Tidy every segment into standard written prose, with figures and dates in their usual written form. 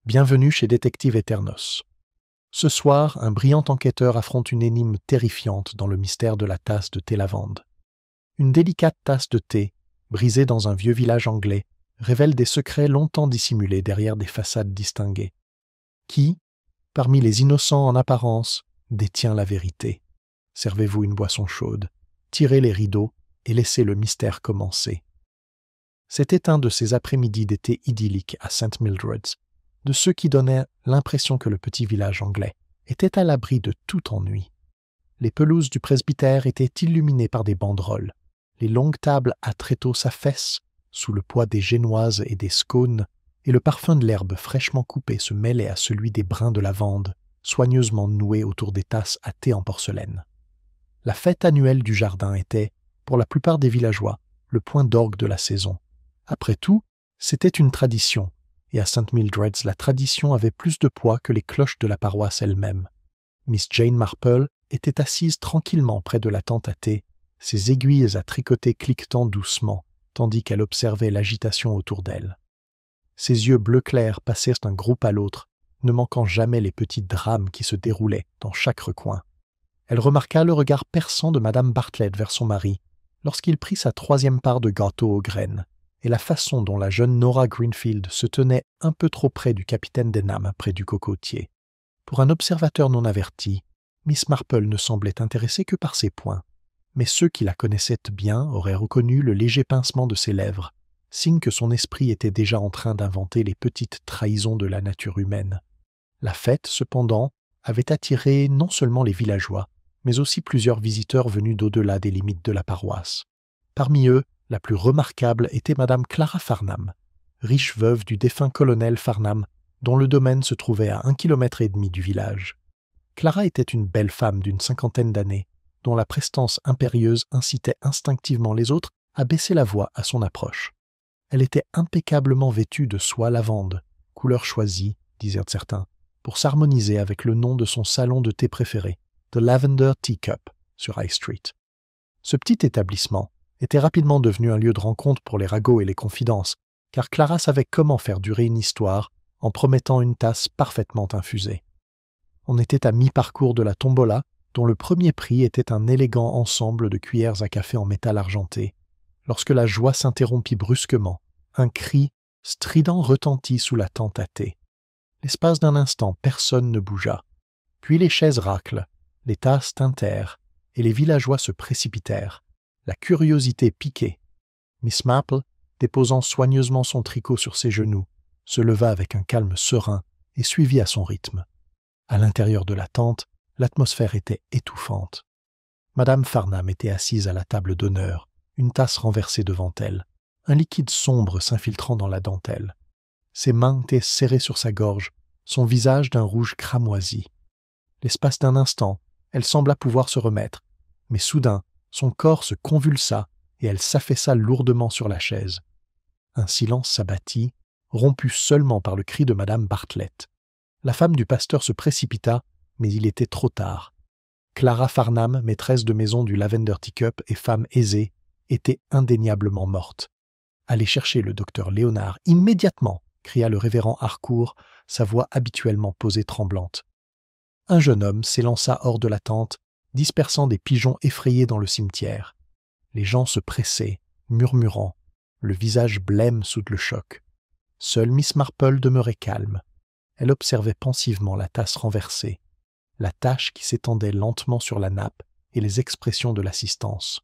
Bienvenue chez Détective Eternos. Ce soir, un brillant enquêteur affronte une énigme terrifiante dans le mystère de la tasse de thé lavande. Une délicate tasse de thé, brisée dans un vieux village anglais, révèle des secrets longtemps dissimulés derrière des façades distinguées. Qui, parmi les innocents en apparence, détient la vérité? Servez-vous une boisson chaude, tirez les rideaux et laissez le mystère commencer. C'était un de ces après-midi d'été idylliques à St. Mildred's, de ceux qui donnaient l'impression que le petit village anglais était à l'abri de tout ennui. Les pelouses du presbytère étaient illuminées par des banderoles, les longues tables à tréteaux s'affaissent sous le poids des génoises et des scones, et le parfum de l'herbe fraîchement coupée se mêlait à celui des brins de lavande, soigneusement noués autour des tasses à thé en porcelaine. La fête annuelle du jardin était, pour la plupart des villageois, le point d'orgue de la saison. Après tout, c'était une tradition, et à St. Mildred's, la tradition avait plus de poids que les cloches de la paroisse elle-même. Miss Jane Marple était assise tranquillement près de la tente à thé, ses aiguilles à tricoter cliquetant doucement, tandis qu'elle observait l'agitation autour d'elle. Ses yeux bleu clair passèrent d'un groupe à l'autre, ne manquant jamais les petits drames qui se déroulaient dans chaque recoin. Elle remarqua le regard perçant de Madame Bartlett vers son mari, lorsqu'il prit sa 3e part de gâteau aux graines, et la façon dont la jeune Nora Greenfield se tenait un peu trop près du capitaine Denham près du cocotier. Pour un observateur non averti, Miss Marple ne semblait intéressée que par ses poings, mais ceux qui la connaissaient bien auraient reconnu le léger pincement de ses lèvres, signe que son esprit était déjà en train d'inventer les petites trahisons de la nature humaine. La fête, cependant, avait attiré non seulement les villageois, mais aussi plusieurs visiteurs venus d'au-delà des limites de la paroisse. Parmi eux, la plus remarquable était Madame Clara Farnham, riche veuve du défunt colonel Farnham, dont le domaine se trouvait à 1,5 km du village. Clara était une belle femme d'une 50aine d'années, dont la prestance impérieuse incitait instinctivement les autres à baisser la voix à son approche. Elle était impeccablement vêtue de soie lavande, couleur choisie, disaient certains, pour s'harmoniser avec le nom de son salon de thé préféré, The Lavender Teacup, sur High Street. Ce petit établissement était rapidement devenu un lieu de rencontre pour les ragots et les confidences, car Clara savait comment faire durer une histoire en promettant une tasse parfaitement infusée. On était à mi-parcours de la tombola, dont le premier prix était un élégant ensemble de cuillères à café en métal argenté, lorsque la joie s'interrompit brusquement. Un cri strident retentit sous la tente à thé. L'espace d'un instant, personne ne bougea. Puis les chaises raclent, les tasses tintèrent, et les villageois se précipitèrent, la curiosité piquée. Miss Marple, déposant soigneusement son tricot sur ses genoux, se leva avec un calme serein et suivit à son rythme. À l'intérieur de la tente, l'atmosphère était étouffante. Madame Farnham était assise à la table d'honneur, une tasse renversée devant elle, un liquide sombre s'infiltrant dans la dentelle. Ses mains étaient serrées sur sa gorge, son visage d'un rouge cramoisi. L'espace d'un instant, elle sembla pouvoir se remettre, mais soudain, son corps se convulsa et elle s'affaissa lourdement sur la chaise. Un silence s'abattit, rompu seulement par le cri de Madame Bartlett. La femme du pasteur se précipita, mais il était trop tard. Clara Farnham, maîtresse de maison du Lavender Teacup et femme aisée, était indéniablement morte. « Allez chercher le docteur Léonard, immédiatement !» cria le révérend Harcourt, sa voix habituellement posée tremblante. Un jeune homme s'élança hors de la tente, dispersant des pigeons effrayés dans le cimetière. Les gens se pressaient, murmurant, le visage blême sous le choc. Seule Miss Marple demeurait calme. Elle observait pensivement la tasse renversée, la tache qui s'étendait lentement sur la nappe et les expressions de l'assistance.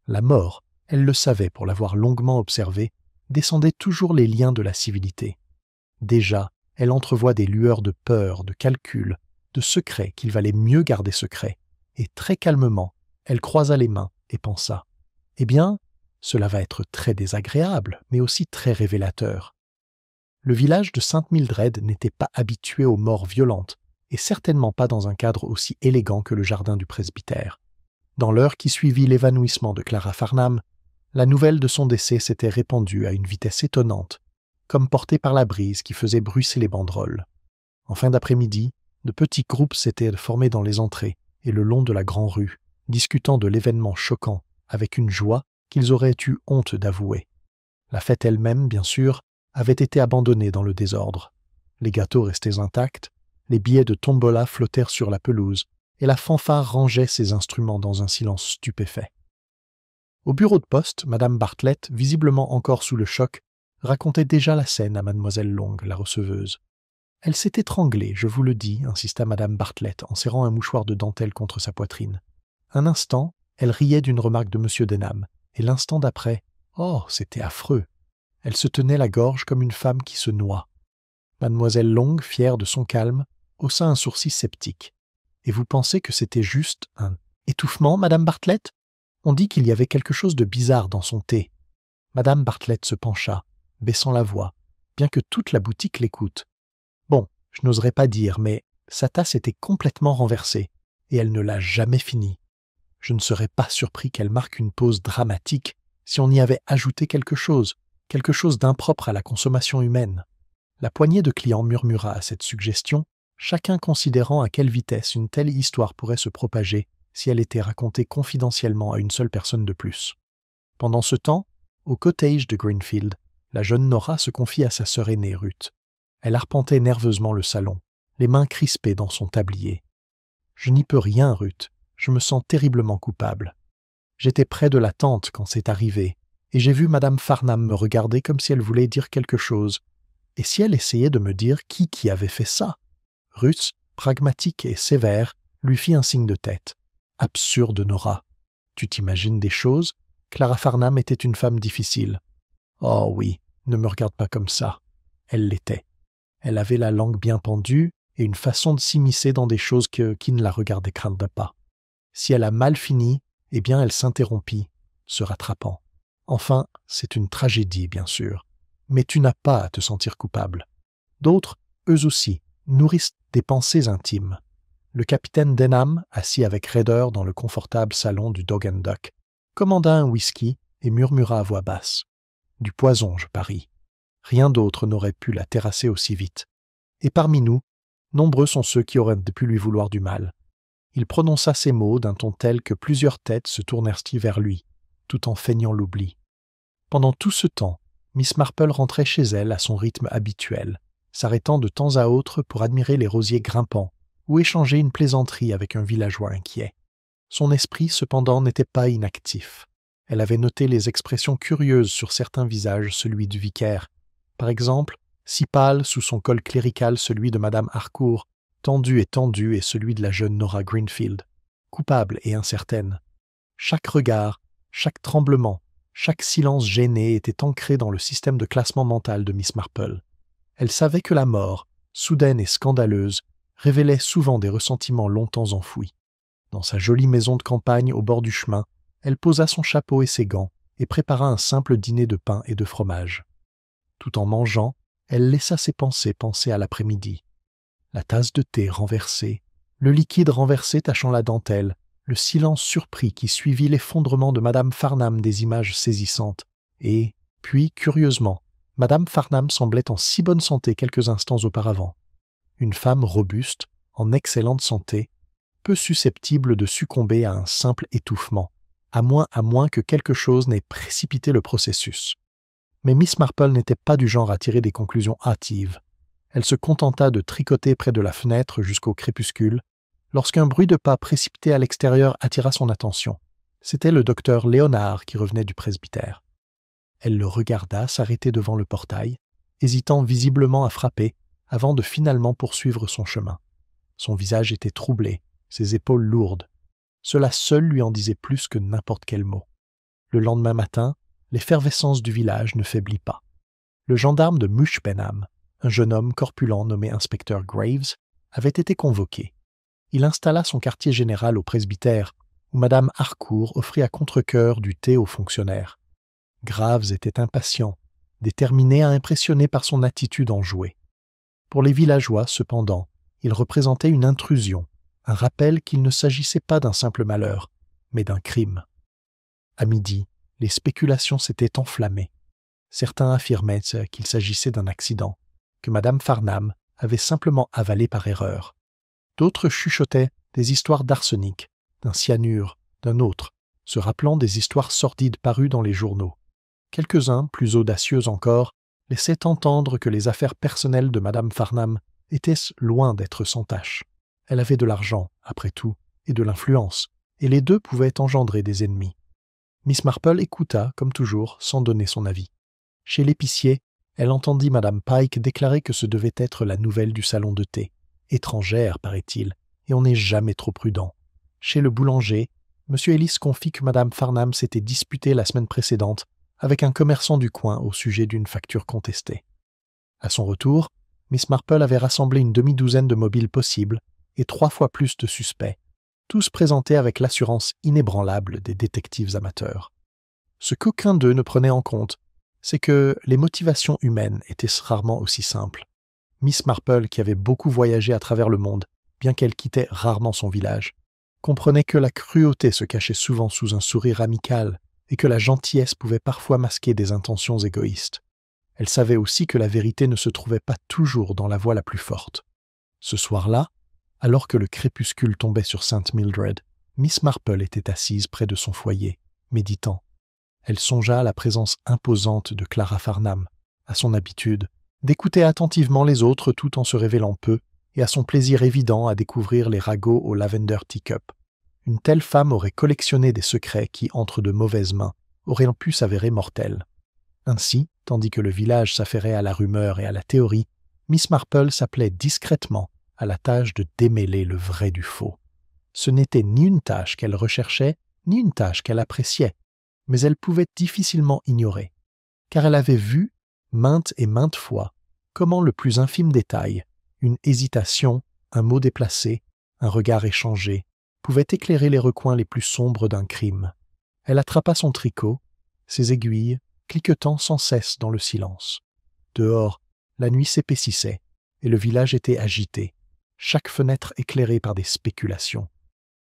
La mort, elle le savait pour l'avoir longuement observée, descendait toujours les liens de la civilité. Déjà, elle entrevoit des lueurs de peur, de calcul, de secrets qu'il valait mieux garder secrets, et très calmement, elle croisa les mains et pensa « Eh bien, cela va être très désagréable, mais aussi très révélateur. » Le village de St. Mildred n'était pas habitué aux morts violentes, et certainement pas dans un cadre aussi élégant que le jardin du presbytère. Dans l'heure qui suivit l'évanouissement de Clara Farnham, la nouvelle de son décès s'était répandue à une vitesse étonnante, comme portée par la brise qui faisait bruisser les banderoles. En fin d'après-midi, de petits groupes s'étaient formés dans les entrées et le long de la grande rue, discutant de l'événement choquant avec une joie qu'ils auraient eu honte d'avouer. La fête elle-même, bien sûr, avait été abandonnée dans le désordre. Les gâteaux restaient intacts, les billets de tombola flottèrent sur la pelouse, et la fanfare rangeait ses instruments dans un silence stupéfait. Au bureau de poste, Madame Bartlett, visiblement encore sous le choc, racontait déjà la scène à Mademoiselle Long, la receveuse. « Elle s'est étranglée, je vous le dis, » insista Madame Bartlett en serrant un mouchoir de dentelle contre sa poitrine. Un instant, elle riait d'une remarque de M. Denham, et l'instant d'après, oh, c'était affreux. Elle se tenait la gorge comme une femme qui se noie. Mademoiselle Long, fière de son calme, haussa un sourcil sceptique. « Et vous pensez que c'était juste un étouffement, Madame Bartlett ? On dit qu'il y avait quelque chose de bizarre dans son thé. » Madame Bartlett se pencha, baissant la voix, bien que toute la boutique l'écoute. Bon, je n'oserais pas dire, mais sa tasse était complètement renversée, et elle ne l'a jamais finie. Je ne serais pas surpris qu'elle marque une pause dramatique si on y avait ajouté quelque chose d'impropre à la consommation humaine. La poignée de clients murmura à cette suggestion, chacun considérant à quelle vitesse une telle histoire pourrait se propager si elle était racontée confidentiellement à une seule personne de plus. Pendant ce temps, au cottage de Greenfield, la jeune Nora se confie à sa sœur aînée Ruth. Elle arpentait nerveusement le salon, les mains crispées dans son tablier. « Je n'y peux rien, Ruth. Je me sens terriblement coupable. J'étais près de la tente quand c'est arrivé, et j'ai vu Madame Farnham me regarder comme si elle voulait dire quelque chose. Et si elle essayait de me dire qui avait fait ça ?» Ruth, pragmatique et sévère, lui fit un signe de tête. « Absurde, Nora. Tu t'imagines des choses ? Clara Farnham était une femme difficile. »« Oh oui, ne me regarde pas comme ça. Elle l'était. Elle avait la langue bien pendue et une façon de s'immiscer dans des choses qui ne la regardaient craindre pas. Si elle a mal fini, eh bien elle s'interrompit, se rattrapant. Enfin, c'est une tragédie, bien sûr. Mais tu n'as pas à te sentir coupable. D'autres, eux aussi, nourrissent des pensées intimes. Le capitaine Denham, assis avec raideur dans le confortable salon du Dog and Duck, commanda un whisky et murmura à voix basse. « Du poison, je parie. Rien d'autre n'aurait pu la terrasser aussi vite. Et parmi nous, nombreux sont ceux qui auraient pu lui vouloir du mal. » Il prononça ces mots d'un ton tel que plusieurs têtes se tournèrent vers lui, tout en feignant l'oubli. Pendant tout ce temps, Miss Marple rentrait chez elle à son rythme habituel, s'arrêtant de temps à autre pour admirer les rosiers grimpants ou échanger une plaisanterie avec un villageois inquiet. Son esprit, cependant, n'était pas inactif. Elle avait noté les expressions curieuses sur certains visages, celui du vicaire. Par exemple, si pâle sous son col clérical celui de Madame Harcourt, tendu et celui de la jeune Nora Greenfield, coupable et incertaine. Chaque regard, chaque tremblement, chaque silence gêné était ancré dans le système de classement mental de Miss Marple. Elle savait que la mort, soudaine et scandaleuse, révélait souvent des ressentiments longtemps enfouis. Dans sa jolie maison de campagne au bord du chemin, elle posa son chapeau et ses gants et prépara un simple dîner de pain et de fromage. Tout en mangeant, elle laissa ses pensées penser à l'après-midi. La tasse de thé renversée, le liquide renversé tachant la dentelle, le silence surpris qui suivit l'effondrement de Madame Farnham des images saisissantes, et, puis, curieusement, Madame Farnham semblait en si bonne santé quelques instants auparavant. Une femme robuste, en excellente santé, peu susceptible de succomber à un simple étouffement, à moins que quelque chose n'ait précipité le processus. Mais Miss Marple n'était pas du genre à tirer des conclusions hâtives. Elle se contenta de tricoter près de la fenêtre jusqu'au crépuscule, lorsqu'un bruit de pas précipité à l'extérieur attira son attention. C'était le docteur Léonard qui revenait du presbytère. Elle le regarda s'arrêter devant le portail, hésitant visiblement à frapper, avant de finalement poursuivre son chemin. Son visage était troublé, ses épaules lourdes. Cela seul lui en disait plus que n'importe quel mot. Le lendemain matin, l'effervescence du village ne faiblit pas. Le gendarme de Mushbenham, un jeune homme corpulent nommé inspecteur Graves, avait été convoqué. Il installa son quartier général au presbytère, où Madame Harcourt offrit à contre-cœur du thé aux fonctionnaires. Graves était impatient, déterminé à impressionner par son attitude enjouée. Pour les villageois, cependant, il représentait une intrusion, un rappel qu'il ne s'agissait pas d'un simple malheur, mais d'un crime. À midi, les spéculations s'étaient enflammées. Certains affirmaient qu'il s'agissait d'un accident, que Madame Farnham avait simplement avalé par erreur. D'autres chuchotaient des histoires d'arsenic, d'un cyanure, d'un autre, se rappelant des histoires sordides parues dans les journaux. Quelques-uns, plus audacieux encore, laissait entendre que les affaires personnelles de Madame Farnham étaient loin d'être sans tache. Elle avait de l'argent, après tout, et de l'influence, et les deux pouvaient engendrer des ennemis. Miss Marple écouta, comme toujours, sans donner son avis. Chez l'épicier, elle entendit Madame Pike déclarer que ce devait être la nouvelle du salon de thé. Étrangère, paraît-il, et on n'est jamais trop prudent. Chez le boulanger, M. Ellis confie que Madame Farnham s'était disputée la semaine précédente avec un commerçant du coin au sujet d'une facture contestée. À son retour, Miss Marple avait rassemblé une demi-douzaine de mobiles possibles et 3 fois plus de suspects, tous présentés avec l'assurance inébranlable des détectives amateurs. Ce qu'aucun d'eux ne prenait en compte, c'est que les motivations humaines étaient rarement aussi simples. Miss Marple, qui avait beaucoup voyagé à travers le monde, bien qu'elle quittait rarement son village, comprenait que la cruauté se cachait souvent sous un sourire amical et que la gentillesse pouvait parfois masquer des intentions égoïstes. Elle savait aussi que la vérité ne se trouvait pas toujours dans la voie la plus forte. Ce soir-là, alors que le crépuscule tombait sur Saint Mildred, Miss Marple était assise près de son foyer, méditant. Elle songea à la présence imposante de Clara Farnham, à son habitude d'écouter attentivement les autres tout en se révélant peu, et à son plaisir évident à découvrir les ragots au Lavender Teacup. Une telle femme aurait collectionné des secrets qui, entre de mauvaises mains, auraient pu s'avérer mortels. Ainsi, tandis que le village s'affairait à la rumeur et à la théorie, Miss Marple s'appelait discrètement à la tâche de démêler le vrai du faux. Ce n'était ni une tâche qu'elle recherchait, ni une tâche qu'elle appréciait, mais elle pouvait difficilement ignorer, car elle avait vu, maintes et maintes fois, comment le plus infime détail, une hésitation, un mot déplacé, un regard échangé, pouvait éclairer les recoins les plus sombres d'un crime. Elle attrapa son tricot, ses aiguilles, cliquetant sans cesse dans le silence. Dehors, la nuit s'épaississait, et le village était agité, chaque fenêtre éclairée par des spéculations.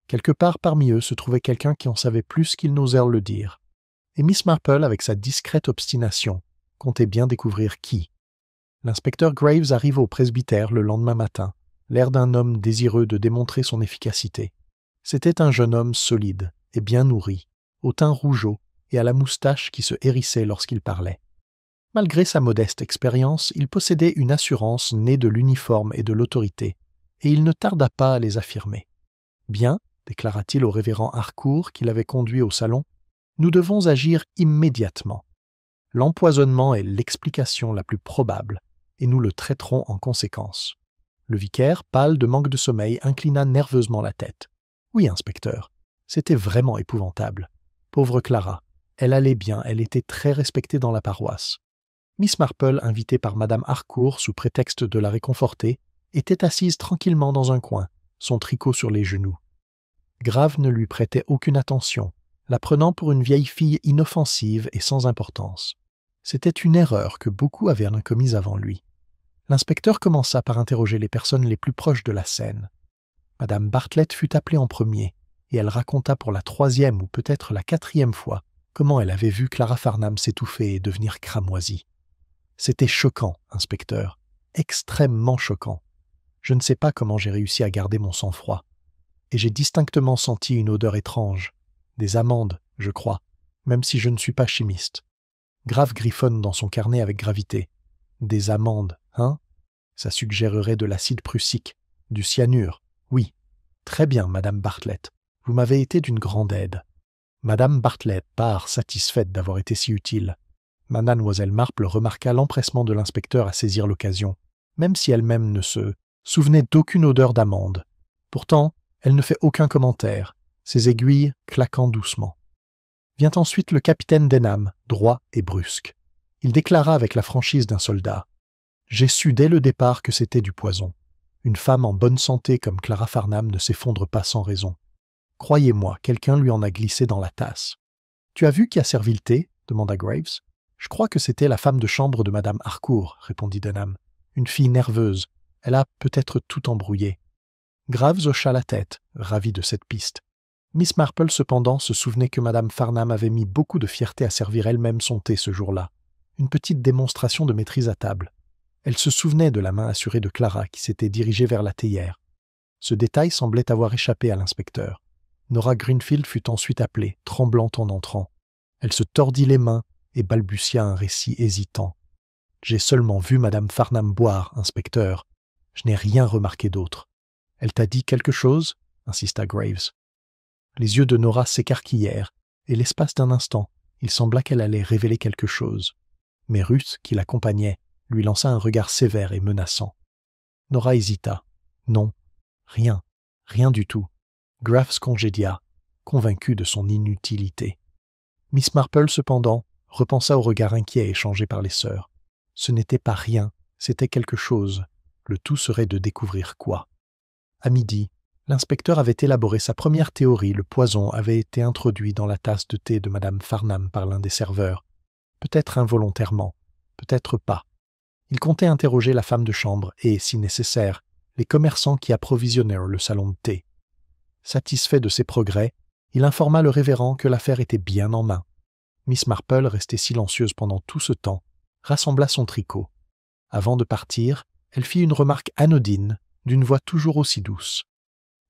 Quelque part parmi eux se trouvait quelqu'un qui en savait plus qu'ils n'osèrent le dire. Et Miss Marple, avec sa discrète obstination, comptait bien découvrir qui. L'inspecteur Graves arriva au presbytère le lendemain matin, l'air d'un homme désireux de démontrer son efficacité. C'était un jeune homme solide et bien nourri, au teint rougeaud et à la moustache qui se hérissait lorsqu'il parlait. Malgré sa modeste expérience, il possédait une assurance née de l'uniforme et de l'autorité, et il ne tarda pas à les affirmer. « Bien, déclara-t-il au révérend Harcourt qui l'avait conduit au salon, nous devons agir immédiatement. L'empoisonnement est l'explication la plus probable, et nous le traiterons en conséquence. » Le vicaire, pâle de manque de sommeil, inclina nerveusement la tête. « Oui, inspecteur, c'était vraiment épouvantable. Pauvre Clara, elle allait bien, elle était très respectée dans la paroisse. » Miss Marple, invitée par Madame Harcourt sous prétexte de la réconforter, était assise tranquillement dans un coin, son tricot sur les genoux. Grave ne lui prêtait aucune attention, la prenant pour une vieille fille inoffensive et sans importance. C'était une erreur que beaucoup avaient commise avant lui. L'inspecteur commença par interroger les personnes les plus proches de la scène. Madame Bartlett fut appelée en premier, et elle raconta pour la 3e ou peut-être la 4e fois comment elle avait vu Clara Farnham s'étouffer et devenir cramoisie. C'était choquant, inspecteur, extrêmement choquant. Je ne sais pas comment j'ai réussi à garder mon sang-froid. Et j'ai distinctement senti une odeur étrange, des amandes, je crois, même si je ne suis pas chimiste. Grave griffonne dans son carnet avec gravité. Des amandes, hein? Ça suggérerait de l'acide prussique, du cyanure, oui. Très bien, Madame Bartlett, vous m'avez été d'une grande aide. Madame Bartlett part, satisfaite d'avoir été si utile. Mademoiselle Marple remarqua l'empressement de l'inspecteur à saisir l'occasion, même si elle-même ne se souvenait d'aucune odeur d'amande. Pourtant, elle ne fait aucun commentaire, ses aiguilles claquant doucement. Vient ensuite le capitaine Denham, droit et brusque. Il déclara avec la franchise d'un soldat. « J'ai su dès le départ que c'était du poison. Une femme en bonne santé comme Clara Farnham ne s'effondre pas sans raison. Croyez-moi, quelqu'un lui en a glissé dans la tasse. »« Tu as vu qui a servi le thé » demanda Graves. « Je crois que c'était la femme de chambre de Madame Harcourt, » répondit Denham. « Une fille nerveuse. Elle a peut-être tout embrouillé. » Graves hocha la tête, ravi de cette piste. Miss Marple, cependant, se souvenait que Madame Farnham avait mis beaucoup de fierté à servir elle-même son thé ce jour-là. Une petite démonstration de maîtrise à table. Elle se souvenait de la main assurée de Clara qui s'était dirigée vers la théière. Ce détail semblait avoir échappé à l'inspecteur. Nora Greenfield fut ensuite appelée, tremblante en entrant. Elle se tordit les mains et balbutia un récit hésitant. J'ai seulement vu Madame Farnham boire, inspecteur. Je n'ai rien remarqué d'autre. Elle t'a dit quelque chose? Insista Graves. Les yeux de Nora s'écarquillèrent, et l'espace d'un instant, il sembla qu'elle allait révéler quelque chose. Mais Ruth, qui l'accompagnait, lui lança un regard sévère et menaçant. Nora hésita. Non, rien du tout. Graves congédia, convaincu de son inutilité. Miss Marple, cependant, repensa au regard inquiet échangé par les sœurs. Ce n'était pas rien, c'était quelque chose. Le tout serait de découvrir quoi. À midi, l'inspecteur avait élaboré sa première théorie. Le poison avait été introduit dans la tasse de thé de Madame Farnham par l'un des serveurs. Peut-être involontairement, peut-être pas. Il comptait interroger la femme de chambre et, si nécessaire, les commerçants qui approvisionnèrent le salon de thé. Satisfait de ses progrès, il informa le révérend que l'affaire était bien en main. Miss Marple, restée silencieuse pendant tout ce temps, rassembla son tricot. Avant de partir, elle fit une remarque anodine, d'une voix toujours aussi douce.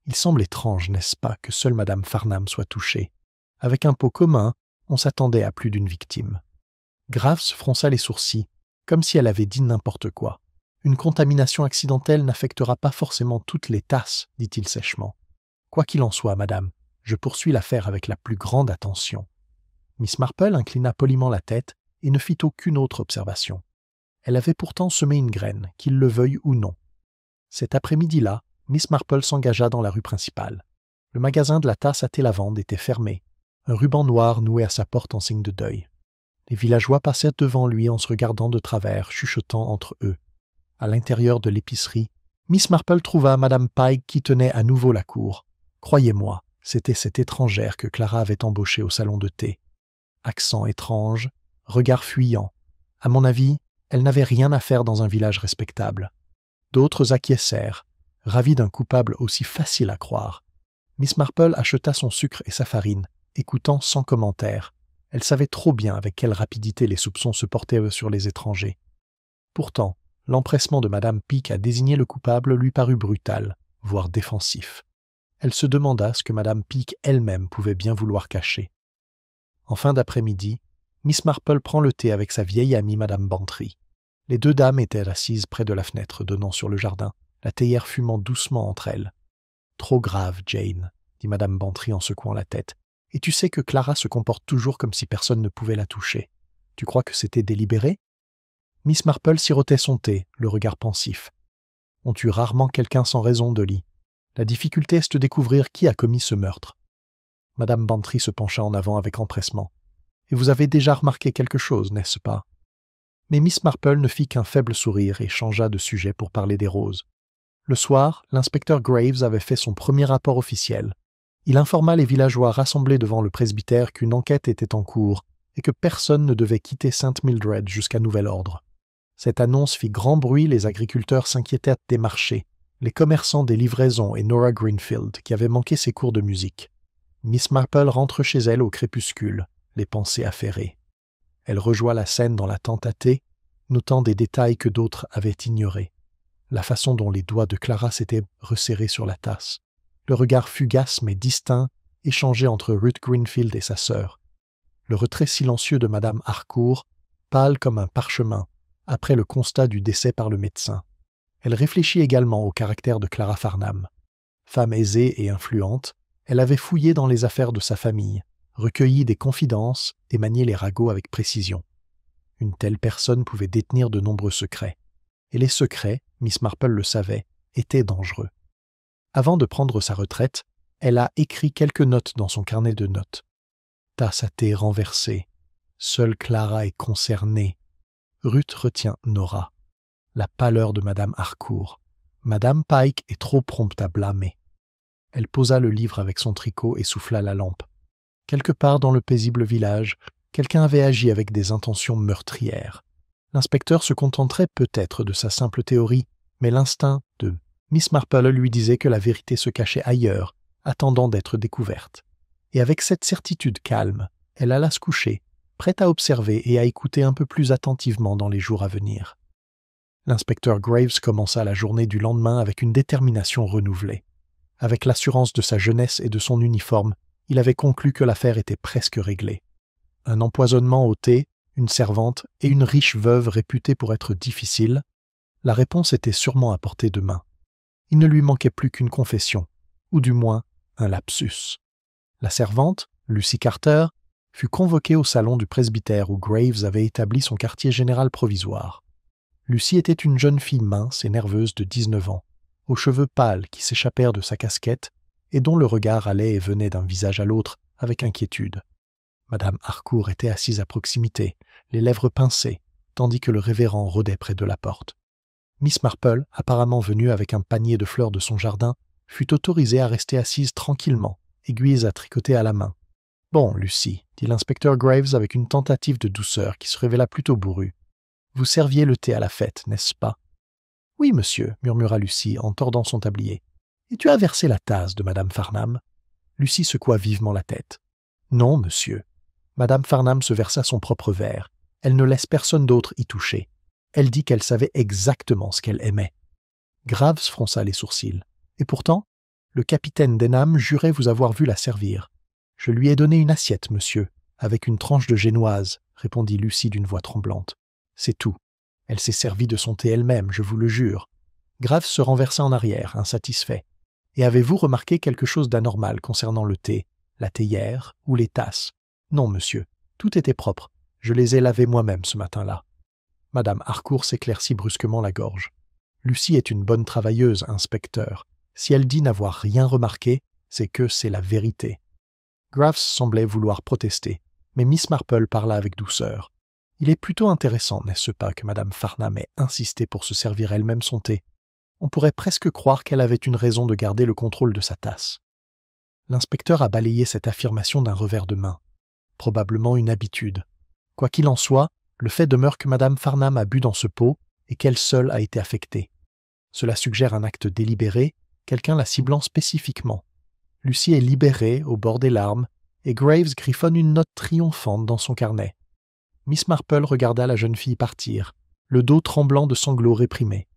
Il semble étrange, n'est-ce pas, que seule Madame Farnham soit touchée. Avec un pot commun, on s'attendait à plus d'une victime. Graves fronça les sourcils, comme si elle avait dit n'importe quoi. Une contamination accidentelle n'affectera pas forcément toutes les tasses, dit-il sèchement. Quoi qu'il en soit, madame, je poursuis l'affaire avec la plus grande attention. Miss Marple inclina poliment la tête et ne fit aucune autre observation. Elle avait pourtant semé une graine, qu'il le veuille ou non. Cet après-midi-là, Miss Marple s'engagea dans la rue principale. Le magasin de la tasse à thé lavande était fermé, un ruban noir noué à sa porte en signe de deuil. Les villageois passèrent devant lui en se regardant de travers, chuchotant entre eux. À l'intérieur de l'épicerie, Miss Marple trouva Madame Pike qui tenait à nouveau la cour. Croyez-moi, c'était cette étrangère que Clara avait embauchée au salon de thé. Accent étrange, regard fuyant. À mon avis, elle n'avait rien à faire dans un village respectable. D'autres acquiescèrent, ravis d'un coupable aussi facile à croire. Miss Marple acheta son sucre et sa farine, écoutant sans commentaire. Elle savait trop bien avec quelle rapidité les soupçons se portaient sur les étrangers. Pourtant, l'empressement de Madame Pike à désigner le coupable lui parut brutal, voire défensif. Elle se demanda ce que Madame Pike elle-même pouvait bien vouloir cacher. En fin d'après-midi, Miss Marple prend le thé avec sa vieille amie Madame Bantry. Les deux dames étaient assises près de la fenêtre donnant sur le jardin, la théière fumant doucement entre elles. « Trop grave, Jane, » dit Madame Bantry en secouant la tête. « Et tu sais que Clara se comporte toujours comme si personne ne pouvait la toucher. Tu crois que c'était délibéré ?» Miss Marple sirotait son thé, le regard pensif. « On tue rarement quelqu'un sans raison, Dolly. La difficulté est de découvrir qui a commis ce meurtre. » Madame Bantry se pencha en avant avec empressement. « Et vous avez déjà remarqué quelque chose, n'est-ce pas ?» Mais Miss Marple ne fit qu'un faible sourire et changea de sujet pour parler des roses. Le soir, l'inspecteur Graves avait fait son premier rapport officiel. Il informa les villageois rassemblés devant le presbytère qu'une enquête était en cours et que personne ne devait quitter Saint Mildred jusqu'à nouvel ordre. Cette annonce fit grand bruit, les agriculteurs s'inquiétèrent des marchés, les commerçants des livraisons et Nora Greenfield, qui avait manqué ses cours de musique. Miss Marple rentre chez elle au crépuscule, les pensées affairées. Elle rejoint la scène dans la tente à thé, notant des détails que d'autres avaient ignorés. La façon dont les doigts de Clara s'étaient resserrés sur la tasse, le regard fugace mais distinct échangé entre Ruth Greenfield et sa sœur, le retrait silencieux de Madame Harcourt, pâle comme un parchemin, après le constat du décès par le médecin. Elle réfléchit également au caractère de Clara Farnham. Femme aisée et influente, elle avait fouillé dans les affaires de sa famille, recueilli des confidences et manié les ragots avec précision. Une telle personne pouvait détenir de nombreux secrets. Et les secrets, Miss Marple le savait, étaient dangereux. Avant de prendre sa retraite, elle a écrit quelques notes dans son carnet de notes. Tasse à thé renversée. Seule Clara est concernée. Ruth retient Nora. La pâleur de Madame Harcourt. Madame Pike est trop prompte à blâmer. Elle posa le livre avec son tricot et souffla la lampe. Quelque part dans le paisible village, quelqu'un avait agi avec des intentions meurtrières. L'inspecteur se contenterait peut-être de sa simple théorie, mais l'instinct de Miss Marple lui disait que la vérité se cachait ailleurs, attendant d'être découverte. Et avec cette certitude calme, elle alla se coucher, prête à observer et à écouter un peu plus attentivement dans les jours à venir. L'inspecteur Graves commença la journée du lendemain avec une détermination renouvelée. Avec l'assurance de sa jeunesse et de son uniforme, il avait conclu que l'affaire était presque réglée. Un empoisonnement au thé, une servante et une riche veuve réputée pour être difficile, la réponse était sûrement à portée de main. Il ne lui manquait plus qu'une confession, ou du moins un lapsus. La servante, Lucy Carter, fut convoquée au salon du presbytère où Graves avait établi son quartier général provisoire. Lucy était une jeune fille mince et nerveuse de 19 ans, aux cheveux pâles qui s'échappèrent de sa casquette et dont le regard allait et venait d'un visage à l'autre avec inquiétude. Madame Harcourt était assise à proximité, les lèvres pincées, tandis que le révérend rôdait près de la porte. Miss Marple, apparemment venue avec un panier de fleurs de son jardin, fut autorisée à rester assise tranquillement, aiguilles à tricoter à la main. « Bon, Lucy, » dit l'inspecteur Graves avec une tentative de douceur qui se révéla plutôt bourrue. « Vous serviez le thé à la fête, n'est-ce pas ?»« Oui, monsieur, » murmura Lucy en tordant son tablier. « Et tu as versé la tasse de Madame Farnham ?» Lucy secoua vivement la tête. « Non, monsieur. » Madame Farnham se versa son propre verre. Elle ne laisse personne d'autre y toucher. Elle dit qu'elle savait exactement ce qu'elle aimait. Graves fronça les sourcils. Et pourtant, le capitaine Denham jurait vous avoir vu la servir. Je lui ai donné une assiette, monsieur, avec une tranche de génoise, répondit Lucy d'une voix tremblante. C'est tout. Elle s'est servie de son thé elle-même, je vous le jure. Graves se renversa en arrière, insatisfait. Et avez-vous remarqué quelque chose d'anormal concernant le thé, la théière ou les tasses? Non, monsieur, tout était propre. Je les ai lavés moi-même ce matin-là. Madame Harcourt s'éclaircit brusquement la gorge. Lucy est une bonne travailleuse, inspecteur. Si elle dit n'avoir rien remarqué, c'est que c'est la vérité. Graves semblait vouloir protester, mais Miss Marple parla avec douceur. Il est plutôt intéressant, n'est-ce pas, que Madame Farnham ait insisté pour se servir elle-même son thé. On pourrait presque croire qu'elle avait une raison de garder le contrôle de sa tasse. L'inspecteur a balayé cette affirmation d'un revers de main. Probablement une habitude. Quoi qu'il en soit, le fait demeure que Madame Farnham a bu dans ce pot et qu'elle seule a été affectée. Cela suggère un acte délibéré, quelqu'un la ciblant spécifiquement. Lucy est libérée, au bord des larmes, et Graves griffonne une note triomphante dans son carnet. Miss Marple regarda la jeune fille partir, le dos tremblant de sanglots réprimés.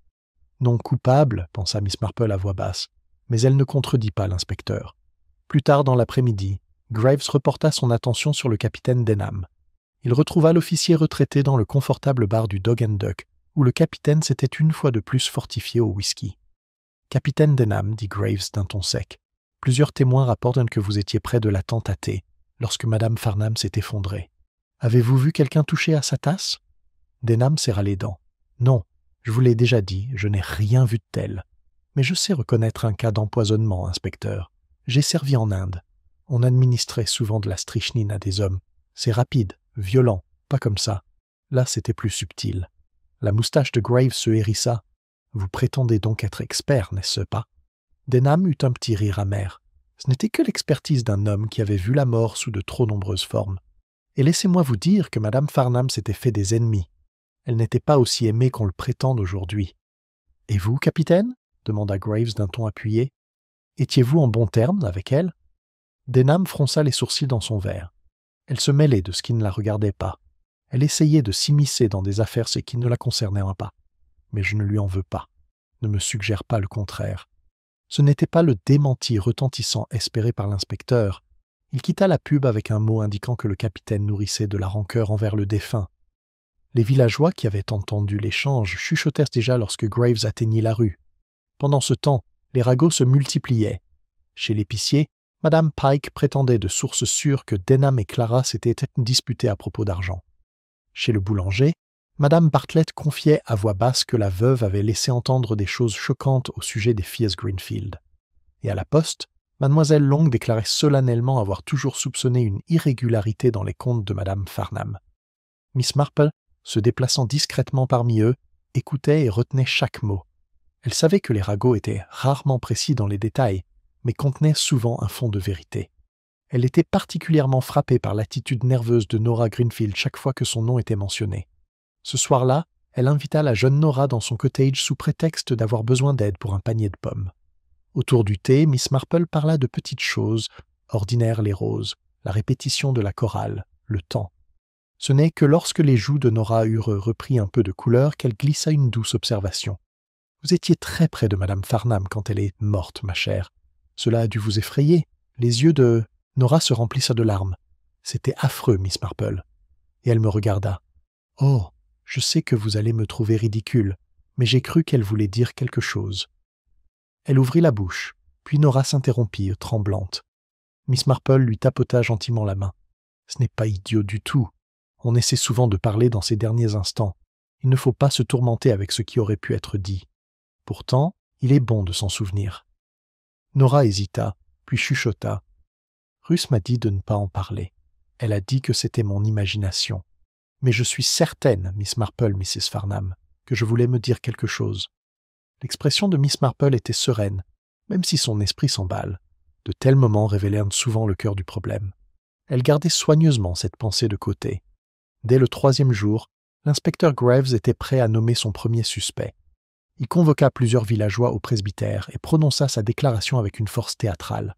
Non coupable, pensa Miss Marple à voix basse, mais elle ne contredit pas l'inspecteur. Plus tard dans l'après-midi, Graves reporta son attention sur le capitaine Denham. Il retrouva l'officier retraité dans le confortable bar du Dog and Duck, où le capitaine s'était une fois de plus fortifié au whisky. « Capitaine Denham, » dit Graves d'un ton sec, « plusieurs témoins rapportent que vous étiez près de la tente à thé, lorsque Madame Farnham s'est effondrée. Avez-vous vu quelqu'un toucher à sa tasse ?» Denham serra les dents. « Non, je vous l'ai déjà dit, je n'ai rien vu de tel. Mais je sais reconnaître un cas d'empoisonnement, inspecteur. J'ai servi en Inde. On administrait souvent de la strychnine à des hommes. C'est rapide, violent, pas comme ça. Là, c'était plus subtil. » La moustache de Graves se hérissa. « Vous prétendez donc être expert, n'est-ce pas ?» Denham eut un petit rire amer. Ce n'était que l'expertise d'un homme qui avait vu la mort sous de trop nombreuses formes. Et laissez-moi vous dire que Madame Farnham s'était fait des ennemis. Elle n'était pas aussi aimée qu'on le prétend aujourd'hui. « Et vous, capitaine ?» demanda Graves d'un ton appuyé. « Étiez-vous en bons termes avec elle ?» Denham fronça les sourcils dans son verre. Elle se mêlait de ce qui ne la regardait pas. Elle essayait de s'immiscer dans des affaires qui ne la concernaient pas. Mais je ne lui en veux pas. Ne me suggère pas le contraire. Ce n'était pas le démenti retentissant espéré par l'inspecteur. Il quitta la pub avec un mot indiquant que le capitaine nourrissait de la rancœur envers le défunt. Les villageois qui avaient entendu l'échange chuchotèrent déjà lorsque Graves atteignit la rue. Pendant ce temps, les ragots se multipliaient. Chez l'épicier, Madame Pike prétendait de sources sûres que Denham et Clara s'étaient disputés à propos d'argent. Chez le boulanger, Madame Bartlett confiait à voix basse que la veuve avait laissé entendre des choses choquantes au sujet des Fias Greenfield. Et à la poste, Mademoiselle Long déclarait solennellement avoir toujours soupçonné une irrégularité dans les comptes de Madame Farnham. Miss Marple, se déplaçant discrètement parmi eux, écoutait et retenait chaque mot. Elle savait que les ragots étaient rarement précis dans les détails, mais contenaient souvent un fond de vérité. Elle était particulièrement frappée par l'attitude nerveuse de Nora Greenfield chaque fois que son nom était mentionné. Ce soir-là, elle invita la jeune Nora dans son cottage sous prétexte d'avoir besoin d'aide pour un panier de pommes. Autour du thé, Miss Marple parla de petites choses, ordinaires les roses, la répétition de la chorale, le temps. Ce n'est que lorsque les joues de Nora eurent repris un peu de couleur qu'elle glissa une douce observation. « Vous étiez très près de Madame Farnham quand elle est morte, ma chère. Cela a dû vous effrayer. » Les yeux de Nora se remplissent de larmes. « C'était affreux, Miss Marple. » Et elle me regarda. « Oh, je sais que vous allez me trouver ridicule, mais j'ai cru qu'elle voulait dire quelque chose. » Elle ouvrit la bouche, puis Nora s'interrompit, tremblante. Miss Marple lui tapota gentiment la main. « Ce n'est pas idiot du tout. On essaie souvent de parler dans ces derniers instants. Il ne faut pas se tourmenter avec ce qui aurait pu être dit. Pourtant, il est bon de s'en souvenir. » Nora hésita, puis chuchota. « Ruth m'a dit de ne pas en parler. Elle a dit que c'était mon imagination. Mais je suis certaine, Miss Marple, Mrs. Farnham, que je voulais me dire quelque chose. » L'expression de Miss Marple était sereine, même si son esprit s'emballe. De tels moments révélaient souvent le cœur du problème. Elle gardait soigneusement cette pensée de côté. Dès le 3e jour, l'inspecteur Graves était prêt à nommer son premier suspect. Il convoqua plusieurs villageois au presbytère et prononça sa déclaration avec une force théâtrale.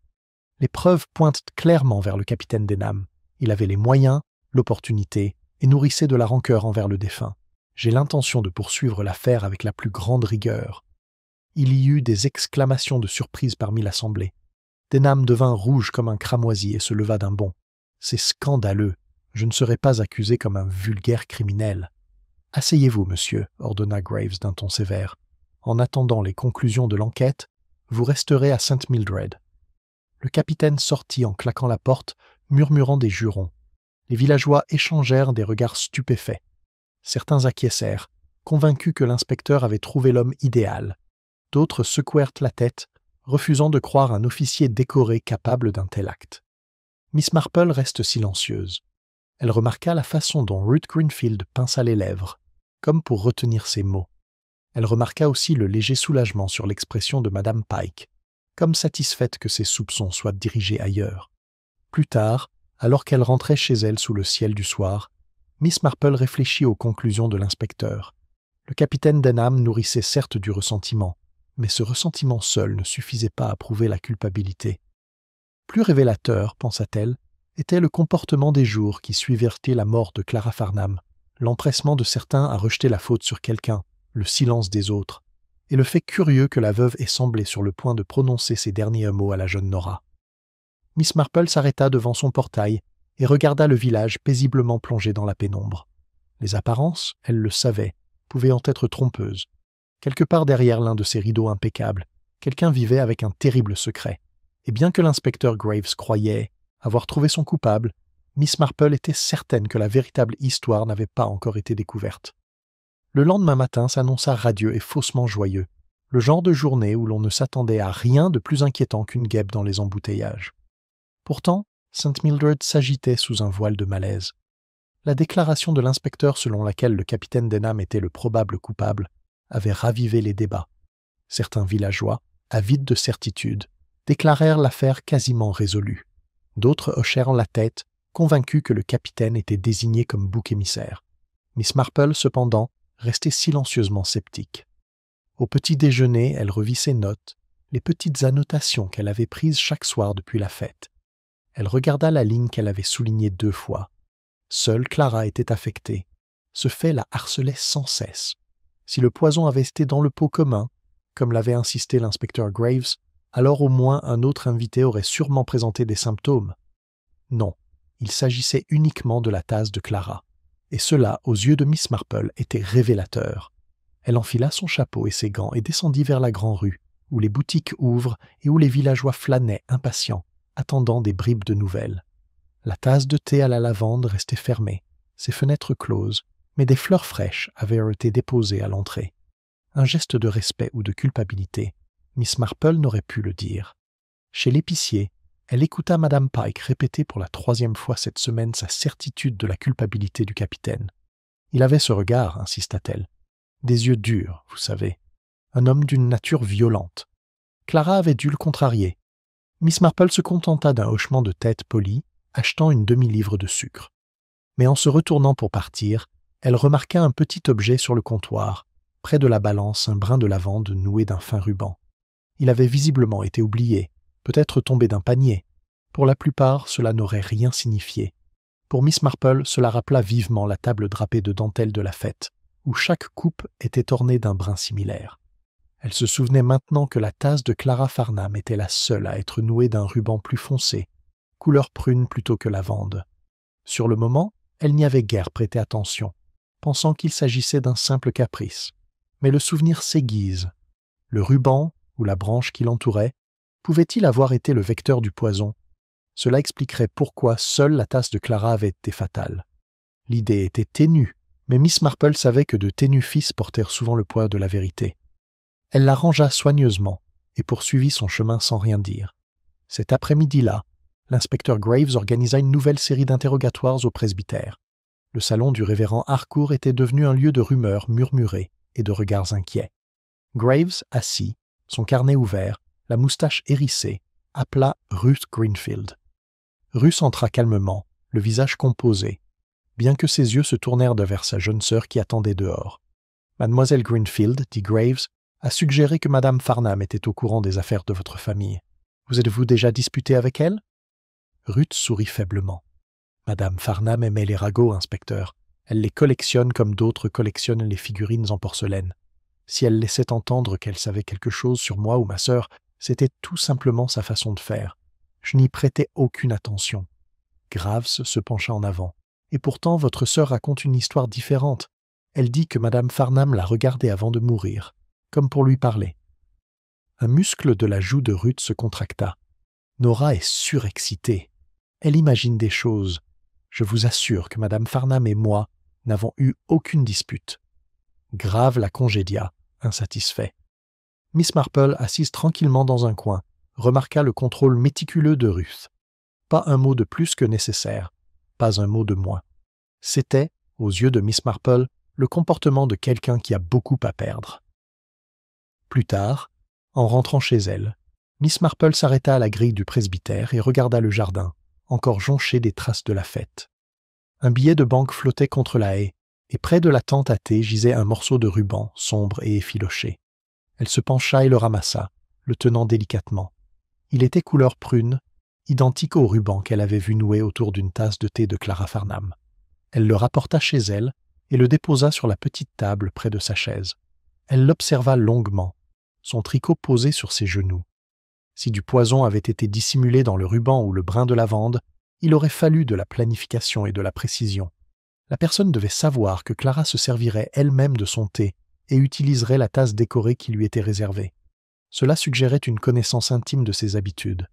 Les preuves pointent clairement vers le capitaine Denham. Il avait les moyens, l'opportunité, et nourrissait de la rancœur envers le défunt. J'ai l'intention de poursuivre l'affaire avec la plus grande rigueur. Il y eut des exclamations de surprise parmi l'assemblée. Denham devint rouge comme un cramoisi et se leva d'un bond. « C'est scandaleux. Je ne serai pas accusé comme un vulgaire criminel. »« Asseyez-vous, monsieur, » ordonna Graves d'un ton sévère. « En attendant les conclusions de l'enquête, vous resterez à St. Mildred. » Le capitaine sortit en claquant la porte, murmurant des jurons. Les villageois échangèrent des regards stupéfaits. Certains acquiescèrent, convaincus que l'inspecteur avait trouvé l'homme idéal. D'autres secouèrent la tête, refusant de croire un officier décoré capable d'un tel acte. Miss Marple reste silencieuse. Elle remarqua la façon dont Ruth Greenfield pinça les lèvres, comme pour retenir ses mots. Elle remarqua aussi le léger soulagement sur l'expression de Madame Pike, comme satisfaite que ses soupçons soient dirigés ailleurs. Plus tard, alors qu'elle rentrait chez elle sous le ciel du soir, Miss Marple réfléchit aux conclusions de l'inspecteur. Le capitaine Denham nourrissait certes du ressentiment, mais ce ressentiment seul ne suffisait pas à prouver la culpabilité. Plus révélateur, pensa-t-elle, était le comportement des jours qui suivirent la mort de Clara Farnham, l'empressement de certains à rejeter la faute sur quelqu'un, le silence des autres, et le fait curieux que la veuve ait semblé sur le point de prononcer ces derniers mots à la jeune Nora. Miss Marple s'arrêta devant son portail et regarda le village paisiblement plongé dans la pénombre. Les apparences, elle le savait, pouvaient en être trompeuses. Quelque part derrière l'un de ces rideaux impeccables, quelqu'un vivait avec un terrible secret. Et bien que l'inspecteur Graves croyait avoir trouvé son coupable, Miss Marple était certaine que la véritable histoire n'avait pas encore été découverte. Le lendemain matin s'annonça radieux et faussement joyeux, le genre de journée où l'on ne s'attendait à rien de plus inquiétant qu'une guêpe dans les embouteillages. Pourtant, St. Mildred s'agitait sous un voile de malaise. La déclaration de l'inspecteur selon laquelle le capitaine Denham était le probable coupable avait ravivé les débats. Certains villageois, avides de certitude, déclarèrent l'affaire quasiment résolue. D'autres hochèrent la tête, convaincus que le capitaine était désigné comme bouc émissaire. Miss Marple, cependant, restait silencieusement sceptique. Au petit déjeuner, elle revit ses notes, les petites annotations qu'elle avait prises chaque soir depuis la fête. Elle regarda la ligne qu'elle avait soulignée 2 fois. Seule Clara était affectée. Ce fait la harcelait sans cesse. Si le poison avait été dans le pot commun, comme l'avait insisté l'inspecteur Graves, alors au moins un autre invité aurait sûrement présenté des symptômes. Non, il s'agissait uniquement de la tasse de Clara. Et cela, aux yeux de Miss Marple, était révélateur. Elle enfila son chapeau et ses gants et descendit vers la grande rue, où les boutiques ouvrent et où les villageois flânaient impatients, attendant des bribes de nouvelles. La tasse de thé à la lavande restait fermée, ses fenêtres closes, mais des fleurs fraîches avaient été déposées à l'entrée. Un geste de respect ou de culpabilité, Miss Marple n'aurait pu le dire. Chez l'épicier, elle écouta Madame Pike répéter pour la 3e fois cette semaine sa certitude de la culpabilité du capitaine. Il avait ce regard, insista-t-elle. Des yeux durs, vous savez. Un homme d'une nature violente. Clara avait dû le contrarier. Miss Marple se contenta d'un hochement de tête poli, achetant une demi-livre de sucre. Mais en se retournant pour partir, elle remarqua un petit objet sur le comptoir, près de la balance un brin de lavande noué d'un fin ruban. Il avait visiblement été oublié, peut-être tombé d'un panier. Pour la plupart, cela n'aurait rien signifié. Pour Miss Marple, cela rappela vivement la table drapée de dentelle de la fête, où chaque coupe était ornée d'un brin similaire. Elle se souvenait maintenant que la tasse de Clara Farnham était la seule à être nouée d'un ruban plus foncé, couleur prune plutôt que lavande. Sur le moment, elle n'y avait guère prêté attention. pensant qu'il s'agissait d'un simple caprice. Mais le souvenir s'aiguise. Le ruban, ou la branche qui l'entourait, pouvait-il avoir été le vecteur du poison? Cela expliquerait pourquoi seule la tasse de Clara avait été fatale. L'idée était ténue, mais Miss Marple savait que de ténus fils portèrent souvent le poids de la vérité. Elle la rangea soigneusement et poursuivit son chemin sans rien dire. Cet après-midi-là, l'inspecteur Graves organisa une nouvelle série d'interrogatoires au presbytère. Le salon du révérend Harcourt était devenu un lieu de rumeurs murmurées et de regards inquiets. Graves, assis, son carnet ouvert, la moustache hérissée, appela Ruth Greenfield. Ruth entra calmement, le visage composé, bien que ses yeux se tournèrent vers sa jeune sœur qui attendait dehors. « Mademoiselle Greenfield, dit Graves, a suggéré que Madame Farnham était au courant des affaires de votre famille. Vous êtes-vous déjà disputé avec elle ?» Ruth sourit faiblement. « Madame Farnham aimait les ragots, inspecteur. Elle les collectionne comme d'autres collectionnent les figurines en porcelaine. Si elle laissait entendre qu'elle savait quelque chose sur moi ou ma sœur, c'était tout simplement sa façon de faire. Je n'y prêtais aucune attention. » Graves se pencha en avant. « Et pourtant, votre sœur raconte une histoire différente. Elle dit que Madame Farnham l'a regardée avant de mourir, comme pour lui parler. » Un muscle de la joue de Ruth se contracta. Nora est surexcitée. Elle imagine des choses. Je vous assure que Madame Farnham et moi n'avons eu aucune dispute. Grave la congédia, insatisfait. Miss Marple, assise tranquillement dans un coin, remarqua le contrôle méticuleux de Ruth. Pas un mot de plus que nécessaire, pas un mot de moins. C'était, aux yeux de Miss Marple, le comportement de quelqu'un qui a beaucoup à perdre. Plus tard, en rentrant chez elle, Miss Marple s'arrêta à la grille du presbytère et regarda le jardin, encore jonché des traces de la fête. Un billet de banque flottait contre la haie, et près de la tente à thé gisait un morceau de ruban, sombre et effiloché. Elle se pencha et le ramassa, le tenant délicatement. Il était couleur prune, identique au ruban qu'elle avait vu noué autour d'une tasse de thé de Clara Farnham. Elle le rapporta chez elle et le déposa sur la petite table près de sa chaise. Elle l'observa longuement, son tricot posé sur ses genoux. Si du poison avait été dissimulé dans le ruban ou le brin de lavande, il aurait fallu de la planification et de la précision. La personne devait savoir que Clara se servirait elle-même de son thé et utiliserait la tasse décorée qui lui était réservée. Cela suggérait une connaissance intime de ses habitudes.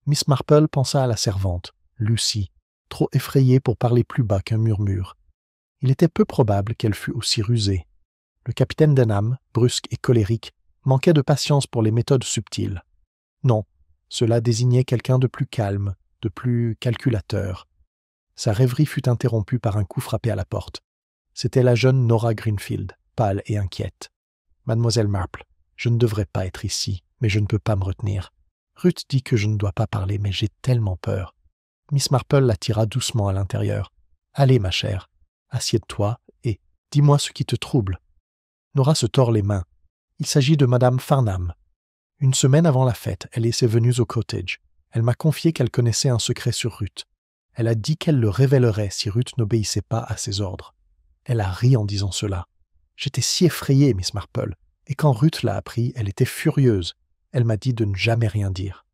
Miss Marple pensa à la servante, Lucy, trop effrayée pour parler plus bas qu'un murmure. Il était peu probable qu'elle fût aussi rusée. Le capitaine Denham, brusque et colérique, manquait de patience pour les méthodes subtiles. Non, cela désignait quelqu'un de plus calme, de plus calculateur. Sa rêverie fut interrompue par un coup frappé à la porte. C'était la jeune Nora Greenfield, pâle et inquiète. « Mademoiselle Marple, je ne devrais pas être ici, mais je ne peux pas me retenir. Ruth dit que je ne dois pas parler, mais j'ai tellement peur. » Miss Marple la tira doucement à l'intérieur. « Allez, ma chère, assieds-toi et dis-moi ce qui te trouble. » Nora se tord les mains. Il s'agit de Madame Farnham. Une semaine avant la fête, elle et ses venues au cottage. Elle m'a confié qu'elle connaissait un secret sur Ruth. Elle a dit qu'elle le révélerait si Ruth n'obéissait pas à ses ordres. Elle a ri en disant cela. J'étais si effrayée, Miss Marple, et quand Ruth l'a appris, elle était furieuse. Elle m'a dit de ne jamais rien dire.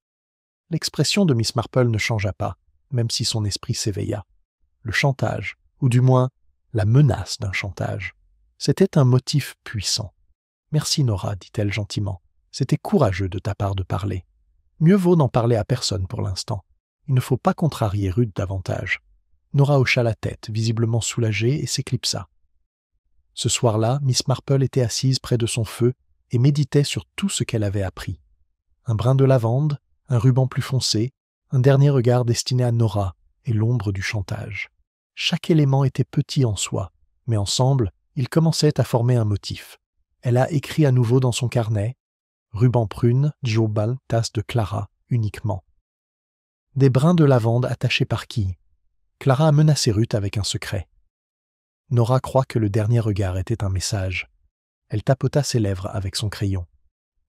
L'expression de Miss Marple ne changea pas, même si son esprit s'éveilla. Le chantage, ou du moins la menace d'un chantage, c'était un motif puissant. « Merci Nora, dit-elle gentiment. C'était courageux de ta part de parler. Mieux vaut n'en parler à personne pour l'instant. Il ne faut pas contrarier Ruth davantage. » Nora hocha la tête, visiblement soulagée, et s'éclipsa. Ce soir-là, Miss Marple était assise près de son feu et méditait sur tout ce qu'elle avait appris. Un brin de lavande, un ruban plus foncé, un dernier regard destiné à Nora et l'ombre du chantage. Chaque élément était petit en soi, mais ensemble, ils commençaient à former un motif. Elle a écrit à nouveau dans son carnet « Ruban prune, Jobal, tasse de Clara, uniquement. » Des brins de lavande attachés par qui? Clara a menacé Ruth avec un secret. Nora croit que le dernier regard était un message. Elle tapota ses lèvres avec son crayon.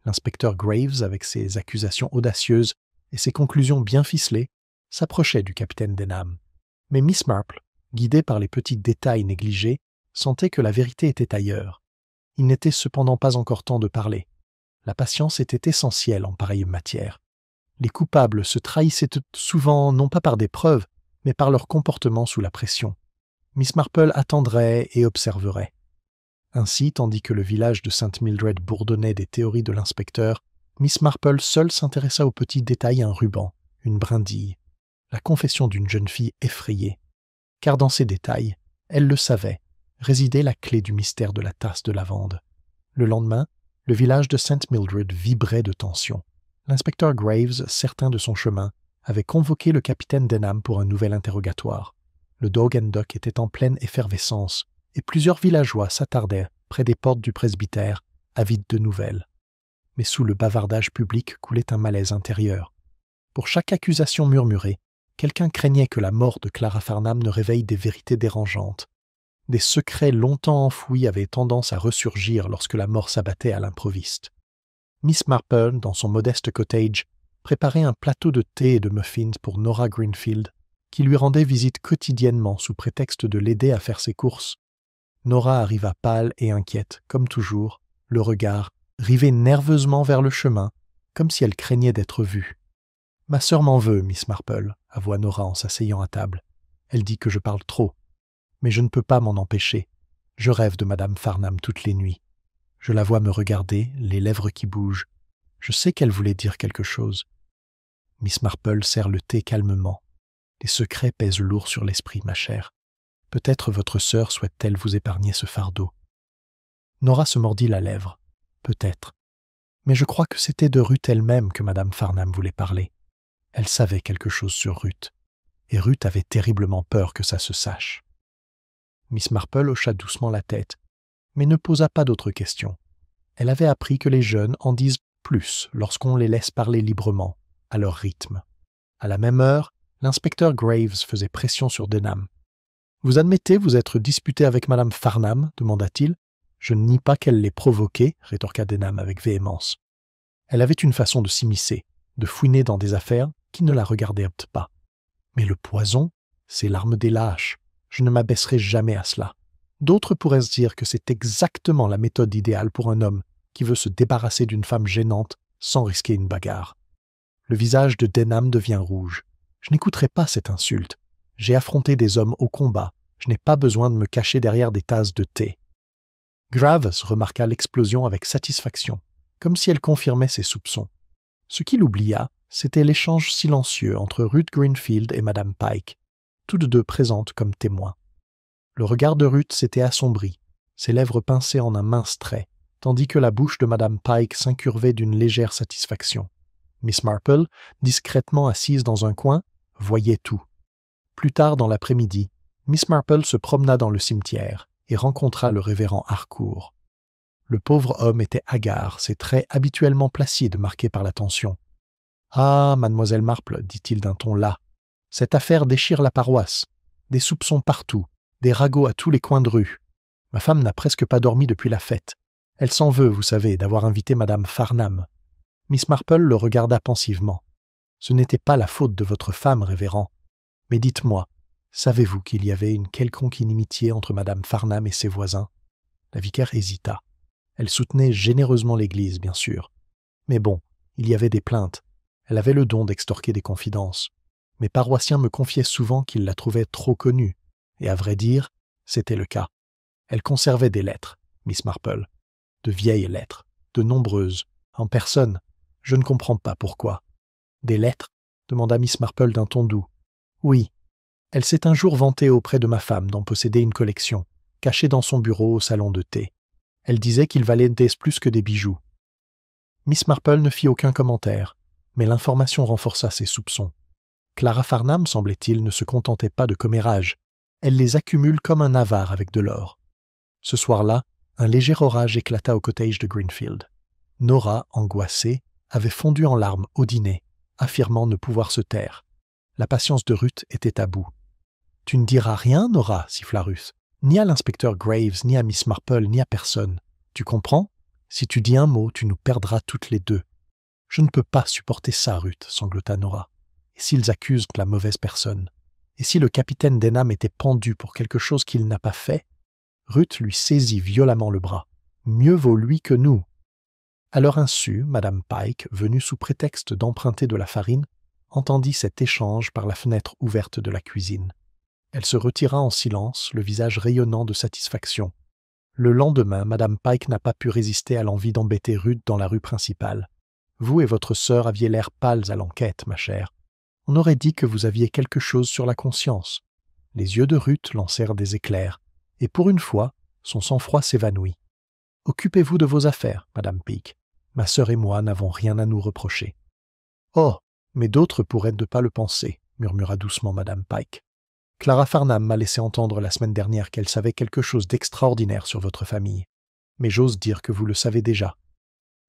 L'inspecteur Graves, avec ses accusations audacieuses et ses conclusions bien ficelées, s'approchait du capitaine Denham. Mais Miss Marple, guidée par les petits détails négligés, sentait que la vérité était ailleurs. Il n'était cependant pas encore temps de parler. La patience était essentielle en pareille matière. Les coupables se trahissaient souvent non pas par des preuves, mais par leur comportement sous la pression. Miss Marple attendrait et observerait. Ainsi, tandis que le village de St. Mildred bourdonnait des théories de l'inspecteur, Miss Marple seule s'intéressa aux petits détails, un ruban, une brindille, la confession d'une jeune fille effrayée. Car dans ces détails, elle le savait, résidait la clé du mystère de la tasse de lavande. Le lendemain, le village de St. Mildred vibrait de tension. L'inspecteur Graves, certain de son chemin, avait convoqué le capitaine Denham pour un nouvel interrogatoire. Le Dog and Duck était en pleine effervescence, et plusieurs villageois s'attardaient près des portes du presbytère, avides de nouvelles. Mais sous le bavardage public coulait un malaise intérieur. Pour chaque accusation murmurée, quelqu'un craignait que la mort de Clara Farnham ne réveille des vérités dérangeantes. Des secrets longtemps enfouis avaient tendance à ressurgir lorsque la mort s'abattait à l'improviste. Miss Marple, dans son modeste cottage, préparait un plateau de thé et de muffins pour Nora Greenfield, qui lui rendait visite quotidiennement sous prétexte de l'aider à faire ses courses. Nora arriva pâle et inquiète, comme toujours, le regard rivé nerveusement vers le chemin, comme si elle craignait d'être vue. « Ma sœur m'en veut, Miss Marple, » avoua Nora en s'asseyant à table. « Elle dit que je parle trop. Mais je ne peux pas m'en empêcher. Je rêve de Madame Farnham toutes les nuits. Je la vois me regarder, les lèvres qui bougent. Je sais qu'elle voulait dire quelque chose. » Miss Marple sert le thé calmement. « Les secrets pèsent lourd sur l'esprit, ma chère. Peut-être votre sœur souhaite-t-elle vous épargner ce fardeau. » Nora se mordit la lèvre. Peut-être. Mais je crois que c'était de Ruth elle-même que Madame Farnham voulait parler. Elle savait quelque chose sur Ruth. Et Ruth avait terriblement peur que ça se sache. Miss Marple hocha doucement la tête, mais ne posa pas d'autres questions. Elle avait appris que les jeunes en disent plus lorsqu'on les laisse parler librement, à leur rythme. À la même heure, l'inspecteur Graves faisait pression sur Denham. « Vous admettez vous être disputé avec Madame Farnham ?» demanda-t-il. « Je ne nie pas qu'elle l'ait provoqué, » rétorqua Denham avec véhémence. Elle avait une façon de s'immiscer, de fouiner dans des affaires qui ne la regardaient pas. Mais le poison, c'est l'arme des lâches. Je ne m'abaisserai jamais à cela. D'autres pourraient se dire que c'est exactement la méthode idéale pour un homme qui veut se débarrasser d'une femme gênante sans risquer une bagarre. Le visage de Denham devient rouge. Je n'écouterai pas cette insulte. J'ai affronté des hommes au combat. Je n'ai pas besoin de me cacher derrière des tasses de thé. Graves remarqua l'explosion avec satisfaction, comme si elle confirmait ses soupçons. Ce qu'il oublia, c'était l'échange silencieux entre Ruth Greenfield et Madame Pike, toutes deux présentes comme témoins. Le regard de Ruth s'était assombri, ses lèvres pincées en un mince trait, tandis que la bouche de Madame Pike s'incurvait d'une légère satisfaction. Miss Marple, discrètement assise dans un coin, voyait tout. Plus tard dans l'après-midi, Miss Marple se promena dans le cimetière et rencontra le révérend Harcourt. Le pauvre homme était hagard, ses traits habituellement placides marqués par la tension. « Ah, mademoiselle Marple, dit-il d'un ton las, cette affaire déchire la paroisse. Des soupçons partout, des ragots à tous les coins de rue. Ma femme n'a presque pas dormi depuis la fête. Elle s'en veut, vous savez, d'avoir invité Madame Farnham. » Miss Marple le regarda pensivement. « Ce n'était pas la faute de votre femme, révérend. Mais dites-moi, savez-vous qu'il y avait une quelconque inimitié entre Madame Farnham et ses voisins ?» La vicaire hésita. Elle soutenait généreusement l'Église, bien sûr. Mais bon, il y avait des plaintes. Elle avait le don d'extorquer des confidences. Mes paroissiens me confiaient souvent qu'ils la trouvaient trop connue. Et à vrai dire, c'était le cas. Elle conservait des lettres, Miss Marple. De vieilles lettres, de nombreuses, en personne. Je ne comprends pas pourquoi. « Des lettres ?» demanda Miss Marple d'un ton doux. « Oui. Elle s'est un jour vantée auprès de ma femme d'en posséder une collection, cachée dans son bureau au salon de thé. Elle disait qu'il valait plus que des bijoux. » Miss Marple ne fit aucun commentaire, mais l'information renforça ses soupçons. Clara Farnham, semblait-il, ne se contentait pas de commérages. Elle les accumule comme un avare avec de l'or. Ce soir-là, un léger orage éclata au cottage de Greenfield. Nora, angoissée, avait fondu en larmes au dîner, affirmant ne pouvoir se taire. La patience de Ruth était à bout. « Tu ne diras rien, Nora » siffla Ruth. « Ni à l'inspecteur Graves, ni à Miss Marple, ni à personne. Tu comprends ? Si tu dis un mot, tu nous perdras toutes les deux. »« Je ne peux pas supporter ça, Ruth, » sanglota Nora. « Et s'ils accusent la mauvaise personne ? Et si le capitaine Denham était pendu pour quelque chose qu'il n'a pas fait ?» Ruth lui saisit violemment le bras. « Mieux vaut lui que nous. » À leur insu, Madame Pike, venue sous prétexte d'emprunter de la farine, entendit cet échange par la fenêtre ouverte de la cuisine. Elle se retira en silence, le visage rayonnant de satisfaction. Le lendemain, Madame Pike n'a pas pu résister à l'envie d'embêter Ruth dans la rue principale. « Vous et votre sœur aviez l'air pâles à l'enquête, ma chère. On aurait dit que vous aviez quelque chose sur la conscience. » Les yeux de Ruth lancèrent des éclairs, et pour une fois, son sang-froid s'évanouit. « Occupez-vous de vos affaires, Madame Pike. Ma sœur et moi n'avons rien à nous reprocher. »« Oh, mais d'autres pourraient ne pas le penser, » murmura doucement Madame Pike. « Clara Farnham m'a laissé entendre la semaine dernière qu'elle savait quelque chose d'extraordinaire sur votre famille. Mais j'ose dire que vous le savez déjà. »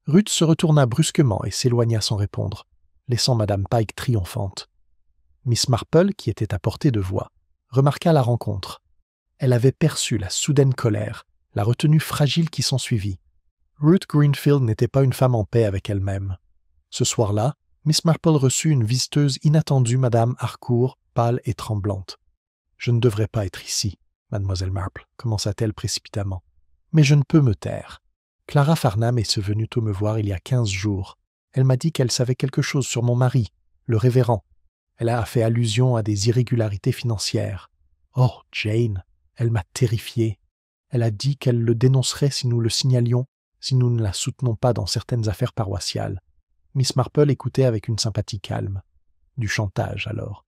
Ruth se retourna brusquement et s'éloigna sans répondre, laissant Madame Pike triomphante. Miss Marple, qui était à portée de voix, remarqua la rencontre. Elle avait perçu la soudaine colère, la retenue fragile qui s'ensuivit. Ruth Greenfield n'était pas une femme en paix avec elle-même. Ce soir-là, Miss Marple reçut une visiteuse inattendue, Madame Harcourt, pâle et tremblante. « Je ne devrais pas être ici, Mademoiselle Marple, » commença-t-elle précipitamment. « Mais je ne peux me taire. Clara Farnham est venue me voir il y a 15 jours. Elle m'a dit qu'elle savait quelque chose sur mon mari, le révérend. Elle a fait allusion à des irrégularités financières. Oh, Jane, elle m'a terrifiée. Elle a dit qu'elle le dénoncerait si nous le signalions, si nous ne la soutenons pas dans certaines affaires paroissiales. » Miss Marple écoutait avec une sympathie calme. « Du chantage, alors.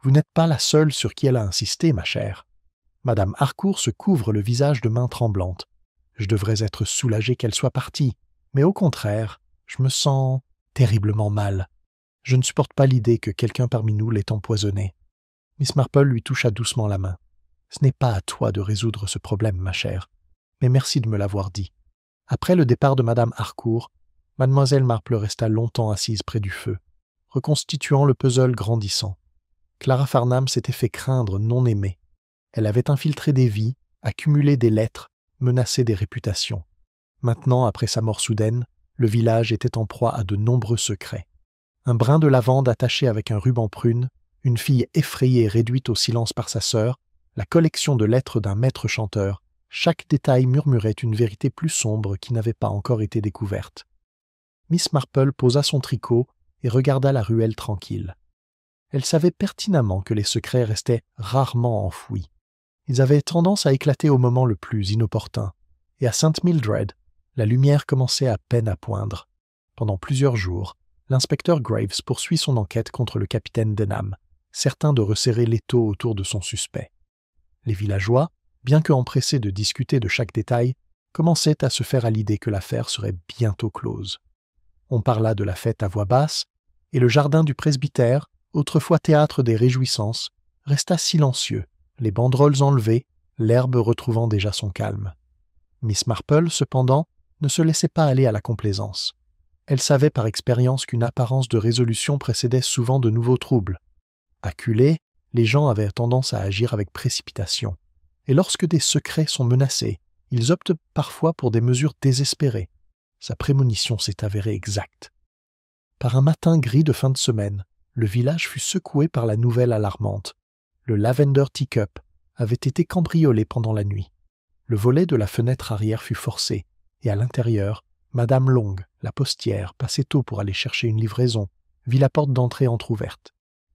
Vous n'êtes pas la seule sur qui elle a insisté, ma chère. » Madame Harcourt se couvre le visage de mains tremblantes. « Je devrais être soulagée qu'elle soit partie, mais au contraire, je me sens terriblement mal. Je ne supporte pas l'idée que quelqu'un parmi nous l'ait empoisonnée. » Miss Marple lui toucha doucement la main. « Ce n'est pas à toi de résoudre ce problème, ma chère, mais merci de me l'avoir dit. » Après le départ de Madame Harcourt, Mademoiselle Marple resta longtemps assise près du feu, reconstituant le puzzle grandissant. Clara Farnham s'était fait craindre non aimée. Elle avait infiltré des vies, accumulé des lettres, menacé des réputations. Maintenant, après sa mort soudaine, le village était en proie à de nombreux secrets. Un brin de lavande attaché avec un ruban prune, une fille effrayée réduite au silence par sa sœur, la collection de lettres d'un maître chanteur, chaque détail murmurait une vérité plus sombre qui n'avait pas encore été découverte. Miss Marple posa son tricot et regarda la ruelle tranquille. Elle savait pertinemment que les secrets restaient rarement enfouis. Ils avaient tendance à éclater au moment le plus inopportun, et à St. Mildred, la lumière commençait à peine à poindre. Pendant plusieurs jours, l'inspecteur Graves poursuit son enquête contre le capitaine Denham, certain de resserrer l'étau autour de son suspect. Les villageois, bien que empressés de discuter de chaque détail, commençaient à se faire à l'idée que l'affaire serait bientôt close. On parla de la fête à voix basse, et le jardin du presbytère, autrefois théâtre des réjouissances, resta silencieux, les banderoles enlevées, l'herbe retrouvant déjà son calme. Miss Marple, cependant, ne se laissait pas aller à la complaisance. Elle savait par expérience qu'une apparence de résolution précédait souvent de nouveaux troubles. Acculés, les gens avaient tendance à agir avec précipitation. Et lorsque des secrets sont menacés, ils optent parfois pour des mesures désespérées. Sa prémonition s'est avérée exacte. Par un matin gris de fin de semaine, le village fut secoué par la nouvelle alarmante. Le Lavender Teacup avait été cambriolé pendant la nuit. Le volet de la fenêtre arrière fut forcé, et à l'intérieur, Madame Long, la postière, passait tôt pour aller chercher une livraison, vit la porte d'entrée entr'ouverte.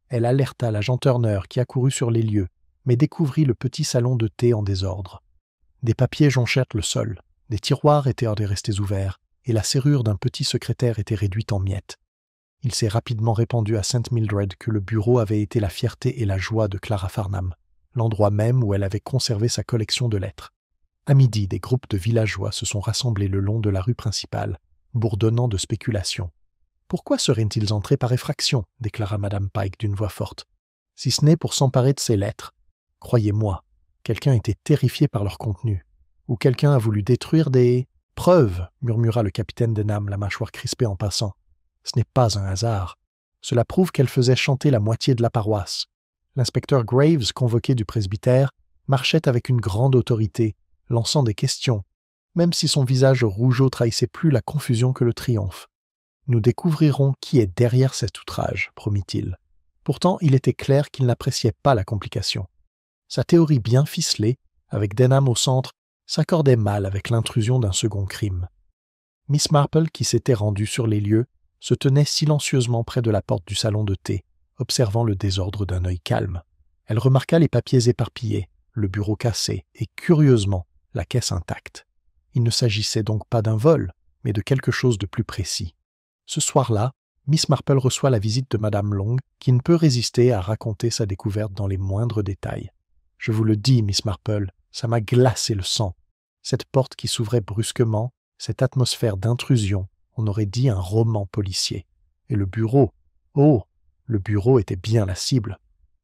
Elle alerta l'agent Turner qui accourut sur les lieux, mais découvrit le petit salon de thé en désordre. Des papiers jonchèrent le sol, des tiroirs étaient restés ouverts, et la serrure d'un petit secrétaire était réduite en miettes. Il s'est rapidement répandu à St. Mildred que le bureau avait été la fierté et la joie de Clara Farnham, l'endroit même où elle avait conservé sa collection de lettres. À midi, des groupes de villageois se sont rassemblés le long de la rue principale, bourdonnant de spéculations. « Pourquoi seraient-ils entrés par effraction » déclara Madame Pike d'une voix forte. « Si ce n'est pour s'emparer de ces lettres. Croyez-moi, quelqu'un était terrifié par leur contenu. Ou quelqu'un a voulu détruire des... preuves, murmura le capitaine Denham, la mâchoire crispée en passant. Ce n'est pas un hasard. Cela prouve qu'elle faisait chanter la moitié de la paroisse. L'inspecteur Graves, convoqué du presbytère, marchait avec une grande autorité, lançant des questions, même si son visage rougeau trahissait plus la confusion que le triomphe. « Nous découvrirons qui est derrière cet outrage, » promit-il. Pourtant, il était clair qu'il n'appréciait pas la complication. Sa théorie bien ficelée, avec Denham au centre, s'accordait mal avec l'intrusion d'un second crime. Miss Marple, qui s'était rendue sur les lieux, se tenait silencieusement près de la porte du salon de thé, observant le désordre d'un œil calme. Elle remarqua les papiers éparpillés, le bureau cassé et, curieusement, la caisse intacte. Il ne s'agissait donc pas d'un vol, mais de quelque chose de plus précis. Ce soir-là, Miss Marple reçoit la visite de Madame Long, qui ne peut résister à raconter sa découverte dans les moindres détails. « Je vous le dis, Miss Marple, ça m'a glacé le sang. Cette porte qui s'ouvrait brusquement, cette atmosphère d'intrusion, on aurait dit un roman policier. Et le bureau, oh, le bureau était bien la cible.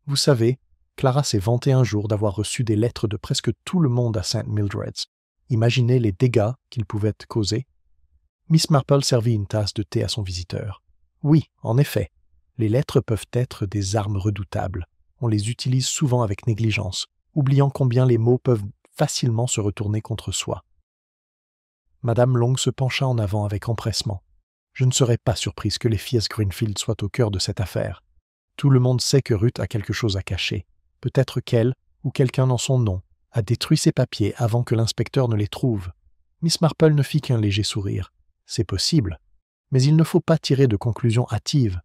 Vous savez, Clara s'est vantée un jour d'avoir reçu des lettres de presque tout le monde à St. Mildred's. Imaginez les dégâts qu'ils pouvaient causer. » Miss Marple servit une tasse de thé à son visiteur. « Oui, en effet, les lettres peuvent être des armes redoutables. On les utilise souvent avec négligence, oubliant combien les mots peuvent facilement se retourner contre soi. » Madame Long se pencha en avant avec empressement. « Je ne serais pas surprise que les Fies Greenfield soient au cœur de cette affaire. Tout le monde sait que Ruth a quelque chose à cacher. Peut-être qu'elle, ou quelqu'un dans son nom, a détruit ses papiers avant que l'inspecteur ne les trouve. » Miss Marple ne fit qu'un léger sourire. « C'est possible, mais il ne faut pas tirer de conclusions hâtives.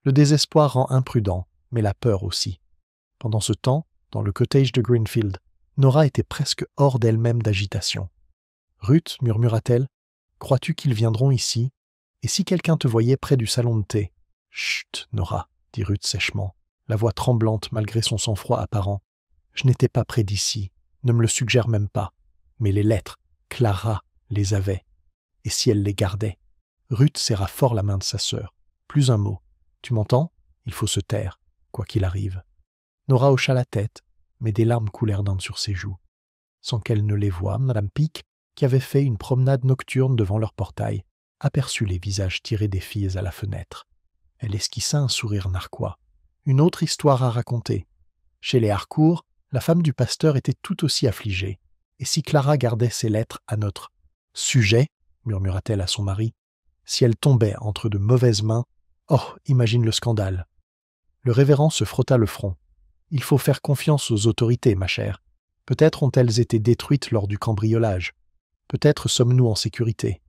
Le désespoir rend imprudent, mais la peur aussi. » Pendant ce temps, dans le cottage de Greenfield, Nora était presque hors d'elle-même d'agitation. « Ruth, murmura-t-elle, crois-tu qu'ils viendront ici? Et si quelqu'un te voyait près du salon de thé? »« Chut, Nora, dit Ruth sèchement, la voix tremblante malgré son sang-froid apparent. Je n'étais pas près d'ici, ne me le suggère même pas. Mais les lettres, Clara les avait. Et si elle les gardait? Ruth serra fort la main de sa sœur. Plus un mot. Tu m'entends? Il faut se taire, quoi qu'il arrive. Nora hocha la tête, mais des larmes coulèrent d'un sur ses joues. Sans qu'elle ne les voie, Madame Peake, qui avait fait une promenade nocturne devant leur portail, aperçut les visages tirés des filles à la fenêtre. Elle esquissa un sourire narquois. Une autre histoire à raconter. Chez les Harcourt, la femme du pasteur était tout aussi affligée. Et si Clara gardait ses lettres à notre sujet, murmura-t-elle à son mari, si elles tombaient entre de mauvaises mains, oh, imagine le scandale. Le révérend se frotta le front. Il faut faire confiance aux autorités, ma chère. Peut-être ont-elles été détruites lors du cambriolage. Peut-être sommes-nous en sécurité.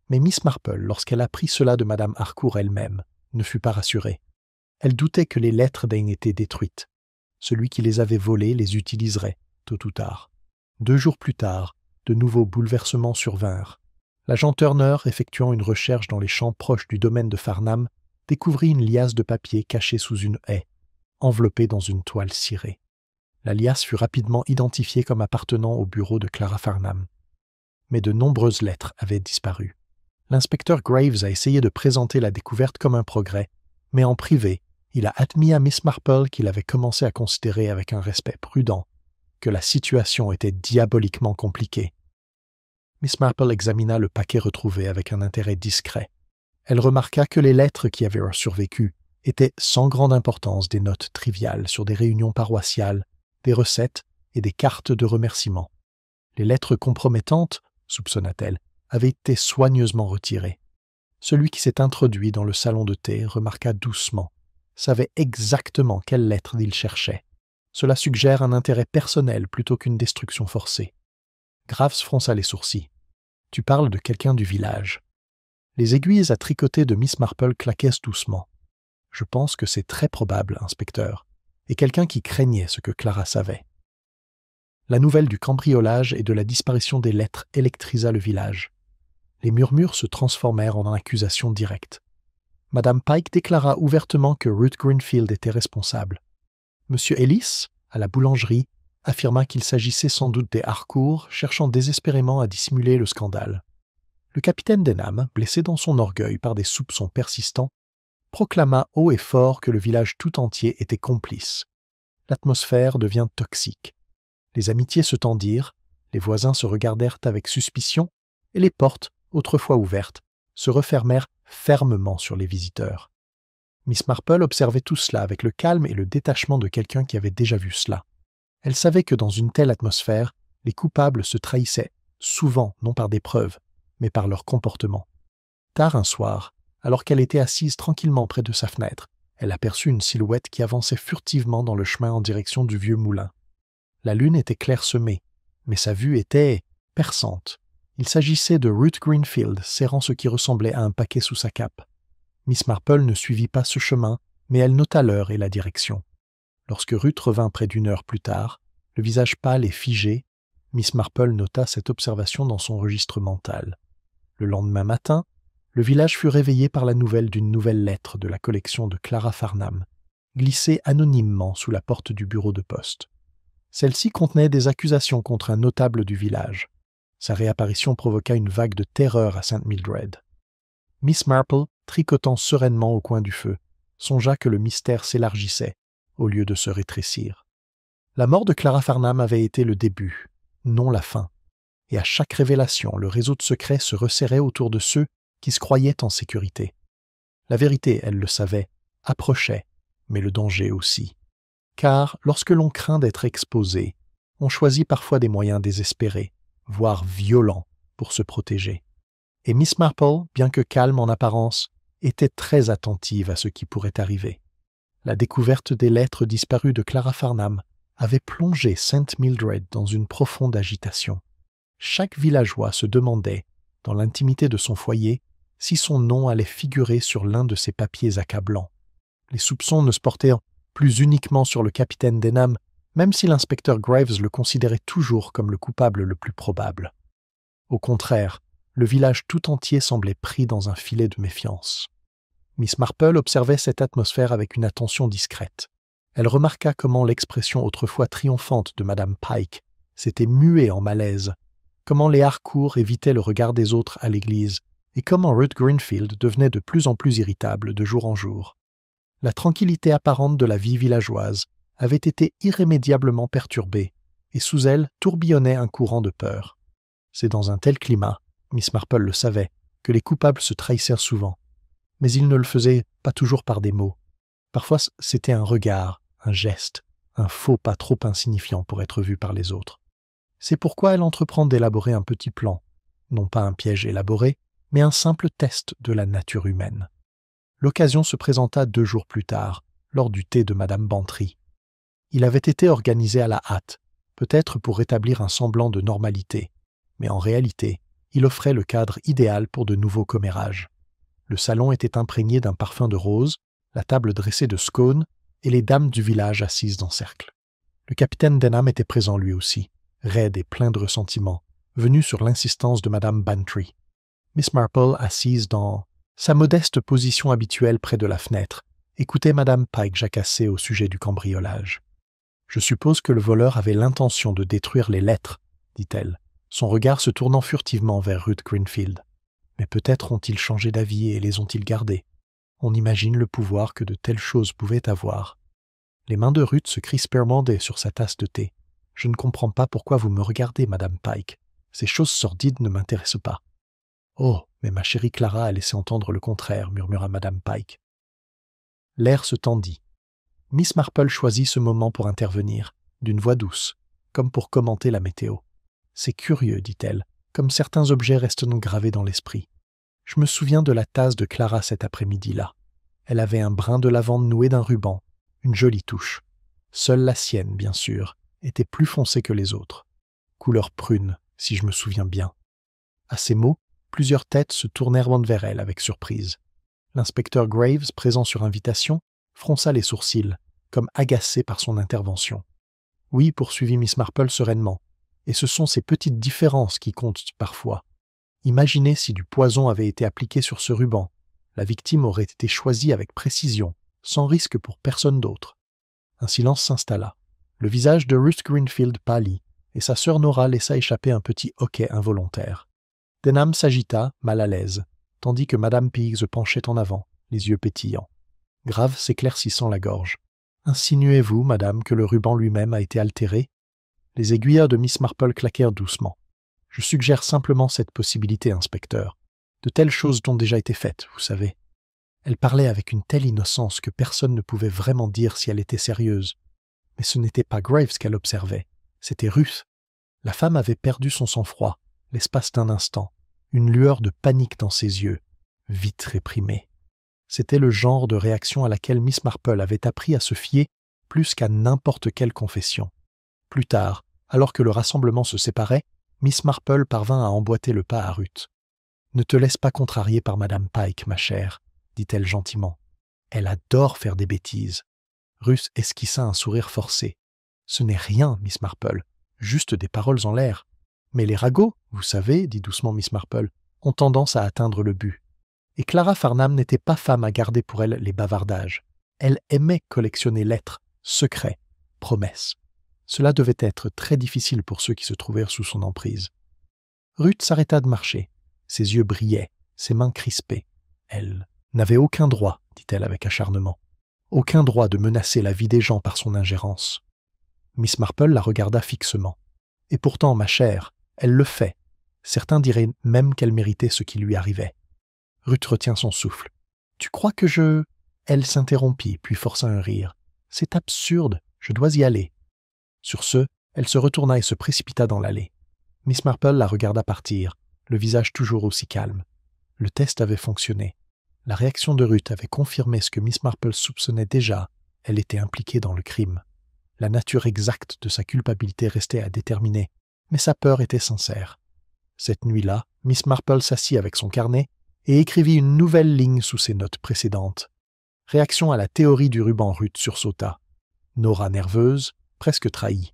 Mais Miss Marple, lorsqu'elle apprit cela de Madame Harcourt elle-même, ne fut pas rassurée. Elle doutait que les lettres d'aient été détruites. Celui qui les avait volées les utiliserait, tôt ou tard. 2 jours plus tard, de nouveaux bouleversements survinrent. L'agent Turner, effectuant une recherche dans les champs proches du domaine de Farnham, découvrit une liasse de papier cachée sous une haie, enveloppée dans une toile cirée. La liasse fut rapidement identifiée comme appartenant au bureau de Clara Farnham. Mais de nombreuses lettres avaient disparu. L'inspecteur Graves a essayé de présenter la découverte comme un progrès, mais en privé, il a admis à Miss Marple qu'il avait commencé à considérer avec un respect prudent que la situation était diaboliquement compliquée. Miss Marple examina le paquet retrouvé avec un intérêt discret. Elle remarqua que les lettres qui avaient survécu étaient sans grande importance des notes triviales sur des réunions paroissiales, des recettes et des cartes de remerciement. Les lettres compromettantes, soupçonna-t-elle, avaient été soigneusement retirées. Celui qui s'est introduit dans le salon de thé remarqua doucement, savait exactement quelles lettres il cherchait. Cela suggère un intérêt personnel plutôt qu'une destruction forcée. Graves fronça les sourcils. « Tu parles de quelqu'un du village. » Les aiguilles à tricoter de Miss Marple claquèrent doucement. « Je pense que c'est très probable, inspecteur, et quelqu'un qui craignait ce que Clara savait. » La nouvelle du cambriolage et de la disparition des lettres électrisa le village. Les murmures se transformèrent en accusations directes. Madame Pike déclara ouvertement que Ruth Greenfield était responsable. Monsieur Ellis, à la boulangerie, affirma qu'il s'agissait sans doute des Harcourt, cherchant désespérément à dissimuler le scandale. Le capitaine Denham, blessé dans son orgueil par des soupçons persistants, proclama haut et fort que le village tout entier était complice. L'atmosphère devient toxique. Les amitiés se tendirent, les voisins se regardèrent avec suspicion, et les portes, autrefois ouvertes, se refermèrent fermement sur les visiteurs. Miss Marple observait tout cela avec le calme et le détachement de quelqu'un qui avait déjà vu cela. Elle savait que dans une telle atmosphère, les coupables se trahissaient, souvent non par des preuves, mais par leur comportement. Tard un soir, alors qu'elle était assise tranquillement près de sa fenêtre, elle aperçut une silhouette qui avançait furtivement dans le chemin en direction du vieux moulin. La lune était clairsemée, mais sa vue était perçante. Il s'agissait de Ruth Greenfield serrant ce qui ressemblait à un paquet sous sa cape. Miss Marple ne suivit pas ce chemin, mais elle nota l'heure et la direction. Lorsque Ruth revint près d'une heure plus tard, le visage pâle et figé, Miss Marple nota cette observation dans son registre mental. Le lendemain matin, le village fut réveillé par la nouvelle d'une nouvelle lettre de la collection de Clara Farnham, glissée anonymement sous la porte du bureau de poste. Celle-ci contenait des accusations contre un notable du village. Sa réapparition provoqua une vague de terreur à St. Mildred. Miss Marple, tricotant sereinement au coin du feu, songea que le mystère s'élargissait au lieu de se rétrécir. La mort de Clara Farnham avait été le début, non la fin, et à chaque révélation, le réseau de secrets se resserrait autour de ceux qui se croyaient en sécurité. La vérité, elle le savait, approchait, mais le danger aussi. Car lorsque l'on craint d'être exposé, on choisit parfois des moyens désespérés, voire violents, pour se protéger. Et Miss Marple, bien que calme en apparence, était très attentive à ce qui pourrait arriver. La découverte des lettres disparues de Clara Farnham avait plongé St. Mildred dans une profonde agitation. Chaque villageois se demandait, dans l'intimité de son foyer, si son nom allait figurer sur l'un de ces papiers accablants. Les soupçons ne se portaient plus uniquement sur le capitaine Denham, même si l'inspecteur Graves le considérait toujours comme le coupable le plus probable. Au contraire, le village tout entier semblait pris dans un filet de méfiance. Miss Marple observait cette atmosphère avec une attention discrète. Elle remarqua comment l'expression autrefois triomphante de Madame Pike s'était muée en malaise, comment les Harcourt évitaient le regard des autres à l'église, et comment Ruth Greenfield devenait de plus en plus irritable de jour en jour. La tranquillité apparente de la vie villageoise avait été irrémédiablement perturbée, et sous elle tourbillonnait un courant de peur. C'est dans un tel climat, Miss Marple le savait, que les coupables se trahissèrent souvent. Mais ils ne le faisaient pas toujours par des mots. Parfois, c'était un regard, un geste, un faux pas trop insignifiant pour être vu par les autres. C'est pourquoi elle entreprend d'élaborer un petit plan, non pas un piège élaboré, mais un simple test de la nature humaine. L'occasion se présenta 2 jours plus tard, lors du thé de Madame Bantry. Il avait été organisé à la hâte, peut-être pour rétablir un semblant de normalité, mais en réalité, il offrait le cadre idéal pour de nouveaux commérages. Le salon était imprégné d'un parfum de rose, la table dressée de scones et les dames du village assises en cercle. Le capitaine Denham était présent lui aussi, raide et plein de ressentiment, venu sur l'insistance de Madame Bantry. Miss Marple, assise dans sa modeste position habituelle près de la fenêtre, écoutait Madame Pike jacasser au sujet du cambriolage. « Je suppose que le voleur avait l'intention de détruire les lettres, dit-elle, son regard se tournant furtivement vers Ruth Greenfield. Mais peut-être ont-ils changé d'avis et les ont-ils gardés. On imagine le pouvoir que de telles choses pouvaient avoir. » Les mains de Ruth se crispèrent sur sa tasse de thé. « Je ne comprends pas pourquoi vous me regardez, Madame Pike. Ces choses sordides ne m'intéressent pas. »« Oh, mais ma chérie Clara a laissé entendre le contraire, » murmura Madame Pike. L'air se tendit. Miss Marple choisit ce moment pour intervenir, d'une voix douce, comme pour commenter la météo. « C'est curieux, dit-elle, comme certains objets restent gravés dans l'esprit. Je me souviens de la tasse de Clara cet après-midi-là. Elle avait un brin de lavande noué d'un ruban, une jolie touche. Seule la sienne, bien sûr, était plus foncée que les autres. Couleur prune, si je me souviens bien. » À ces mots, plusieurs têtes se tournèrent vers elle avec surprise. L'inspecteur Graves, présent sur invitation, fronça les sourcils, comme agacé par son intervention. « Oui, poursuivit Miss Marple sereinement, et ce sont ces petites différences qui comptent parfois. Imaginez si du poison avait été appliqué sur ce ruban. La victime aurait été choisie avec précision, sans risque pour personne d'autre. » Un silence s'installa. Le visage de Ruth Greenfield pâlit, et sa sœur Nora laissa échapper un petit hoquet involontaire. Denham s'agita, mal à l'aise, tandis que Madame Pease penchait en avant, les yeux pétillants. Grave s'éclaircissant la gorge. « Insinuez-vous, madame, que le ruban lui-même a été altéré ?» Les aiguilleurs de Miss Marple claquèrent doucement. « Je suggère simplement cette possibilité, inspecteur. De telles choses ont déjà été faites, vous savez. » Elle parlait avec une telle innocence que personne ne pouvait vraiment dire si elle était sérieuse. Mais ce n'était pas Graves qu'elle observait, c'était Ruth. La femme avait perdu son sang-froid, l'espace d'un instant, une lueur de panique dans ses yeux, vite réprimée. C'était le genre de réaction à laquelle Miss Marple avait appris à se fier plus qu'à n'importe quelle confession. Plus tard, alors que le rassemblement se séparait, Miss Marple parvint à emboîter le pas à Ruth. « Ne te laisse pas contrarier par Madame Pike, ma chère, dit-elle gentiment. Elle adore faire des bêtises. Ruth esquissa un sourire forcé. « Ce n'est rien, Miss Marple, juste des paroles en l'air. Mais les ragots, vous savez, dit doucement Miss Marple, ont tendance à atteindre le but. Et Clara Farnham n'était pas femme à garder pour elle les bavardages. Elle aimait collectionner lettres, secrets, promesses. Cela devait être très difficile pour ceux qui se trouvèrent sous son emprise. » Ruth s'arrêta de marcher. Ses yeux brillaient, ses mains crispées. Elle n'avait aucun droit, dit-elle avec acharnement. Aucun droit de menacer la vie des gens par son ingérence. Miss Marple la regarda fixement. « Et pourtant, ma chère, elle le fait. Certains diraient même qu'elle méritait ce qui lui arrivait. » Ruth retint son souffle. « Tu crois que je... » Elle s'interrompit, puis força un rire. « C'est absurde, je dois y aller. » Sur ce, elle se retourna et se précipita dans l'allée. Miss Marple la regarda partir, le visage toujours aussi calme. Le test avait fonctionné. La réaction de Ruth avait confirmé ce que Miss Marple soupçonnait déjà. Elle était impliquée dans le crime. La nature exacte de sa culpabilité restait à déterminer, mais sa peur était sincère. Cette nuit-là, Miss Marple s'assit avec son carnet et écrivit une nouvelle ligne sous ses notes précédentes. Réaction à la théorie du ruban, Ruth sursauta. Nora nerveuse, presque trahie.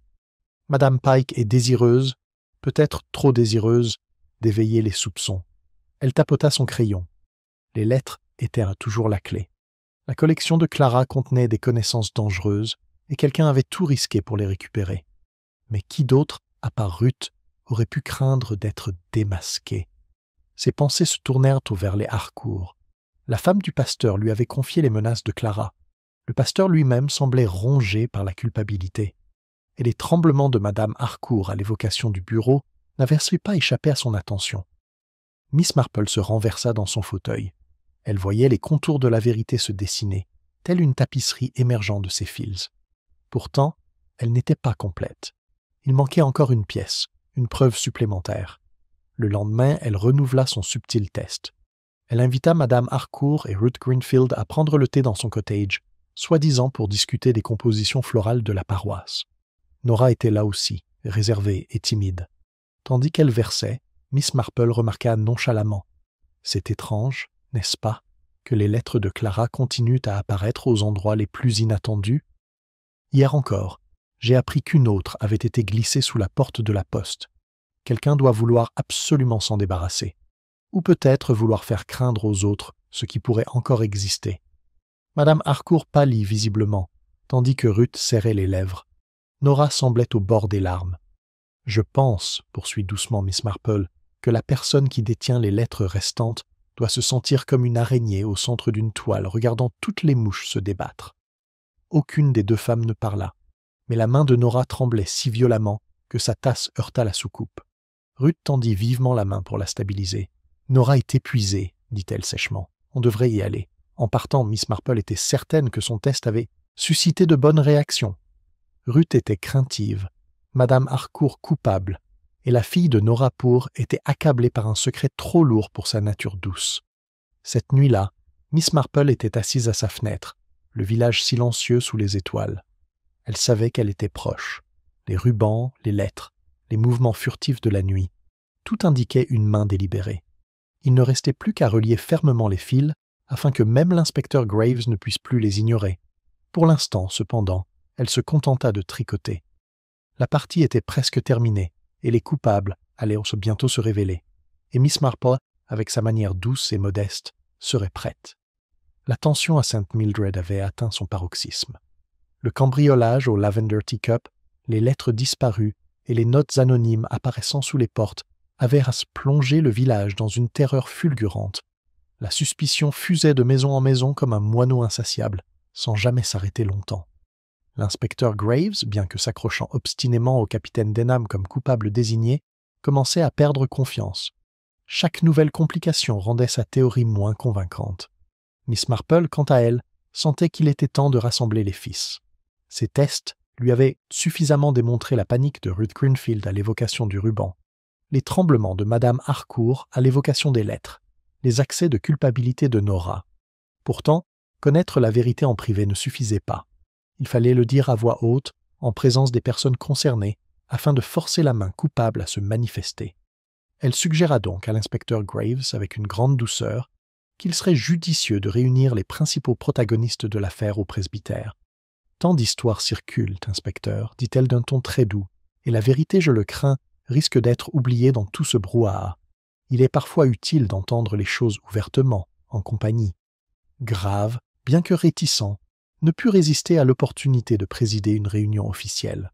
Madame Pike est désireuse, peut-être trop désireuse, d'éveiller les soupçons. Elle tapota son crayon. Les lettres étaient toujours la clé. La collection de Clara contenait des connaissances dangereuses et quelqu'un avait tout risqué pour les récupérer. Mais qui d'autre, à part Ruth, aurait pu craindre d'être démasqué? Ses pensées se tournèrent vers les Harcourt. La femme du pasteur lui avait confié les menaces de Clara. Le pasteur lui-même semblait rongé par la culpabilité. Et les tremblements de Madame Harcourt à l'évocation du bureau n'avaient pas échappé à son attention. Miss Marple se renversa dans son fauteuil. Elle voyait les contours de la vérité se dessiner, telle une tapisserie émergeant de ses fils. Pourtant, elle n'était pas complète. Il manquait encore une pièce, une preuve supplémentaire. Le lendemain, elle renouvela son subtil test. Elle invita Madame Harcourt et Ruth Greenfield à prendre le thé dans son cottage, soi-disant pour discuter des compositions florales de la paroisse. Nora était là aussi, réservée et timide. Tandis qu'elle versait, Miss Marple remarqua nonchalamment. « C'est étrange, n'est-ce pas, que les lettres de Clara continuent à apparaître aux endroits les plus inattendus? Hier encore, j'ai appris qu'une autre avait été glissée sous la porte de la poste. Quelqu'un doit vouloir absolument s'en débarrasser. Ou peut-être vouloir faire craindre aux autres ce qui pourrait encore exister. » Madame Harcourt pâlit visiblement, tandis que Ruth serrait les lèvres. Nora semblait au bord des larmes. « Je pense, poursuit doucement Miss Marple, que la personne qui détient les lettres restantes doit se sentir comme une araignée au centre d'une toile regardant toutes les mouches se débattre. » Aucune des deux femmes ne parla, mais la main de Nora tremblait si violemment que sa tasse heurta la soucoupe. Ruth tendit vivement la main pour la stabiliser. « Nora est épuisée, dit-elle sèchement. On devrait y aller. » En partant, Miss Marple était certaine que son test avait suscité de bonnes réactions. Ruth était craintive, Madame Harcourt coupable, et la fille de Nora Poor était accablée par un secret trop lourd pour sa nature douce. Cette nuit-là, Miss Marple était assise à sa fenêtre, le village silencieux sous les étoiles. Elle savait qu'elle était proche. Les rubans, les lettres, les mouvements furtifs de la nuit, tout indiquait une main délibérée. Il ne restait plus qu'à relier fermement les fils afin que même l'inspecteur Graves ne puisse plus les ignorer. Pour l'instant, cependant, elle se contenta de tricoter. La partie était presque terminée, et les coupables allaient bientôt se révéler. Et Miss Marple, avec sa manière douce et modeste, serait prête. La tension à St. Mildred avait atteint son paroxysme. Le cambriolage au Lavender Teacup, les lettres disparues et les notes anonymes apparaissant sous les portes avaient plongé le village dans une terreur fulgurante. La suspicion fusait de maison en maison comme un moineau insatiable, sans jamais s'arrêter longtemps. L'inspecteur Graves, bien que s'accrochant obstinément au capitaine Denham comme coupable désigné, commençait à perdre confiance. Chaque nouvelle complication rendait sa théorie moins convaincante. Miss Marple, quant à elle, sentait qu'il était temps de rassembler les fils. Ses tests lui avaient suffisamment démontré la panique de Ruth Greenfield à l'évocation du ruban, les tremblements de Madame Harcourt à l'évocation des lettres, les accès de culpabilité de Nora. Pourtant, connaître la vérité en privé ne suffisait pas. Il fallait le dire à voix haute, en présence des personnes concernées, afin de forcer la main coupable à se manifester. Elle suggéra donc à l'inspecteur Graves, avec une grande douceur, qu'il serait judicieux de réunir les principaux protagonistes de l'affaire au presbytère. Tant d'histoires circulent, inspecteur, dit-elle d'un ton très doux, et la vérité, je le crains, risque d'être oubliée dans tout ce brouhaha. Il est parfois utile d'entendre les choses ouvertement, en compagnie. Grave, bien que réticent, ne put résister à l'opportunité de présider une réunion officielle.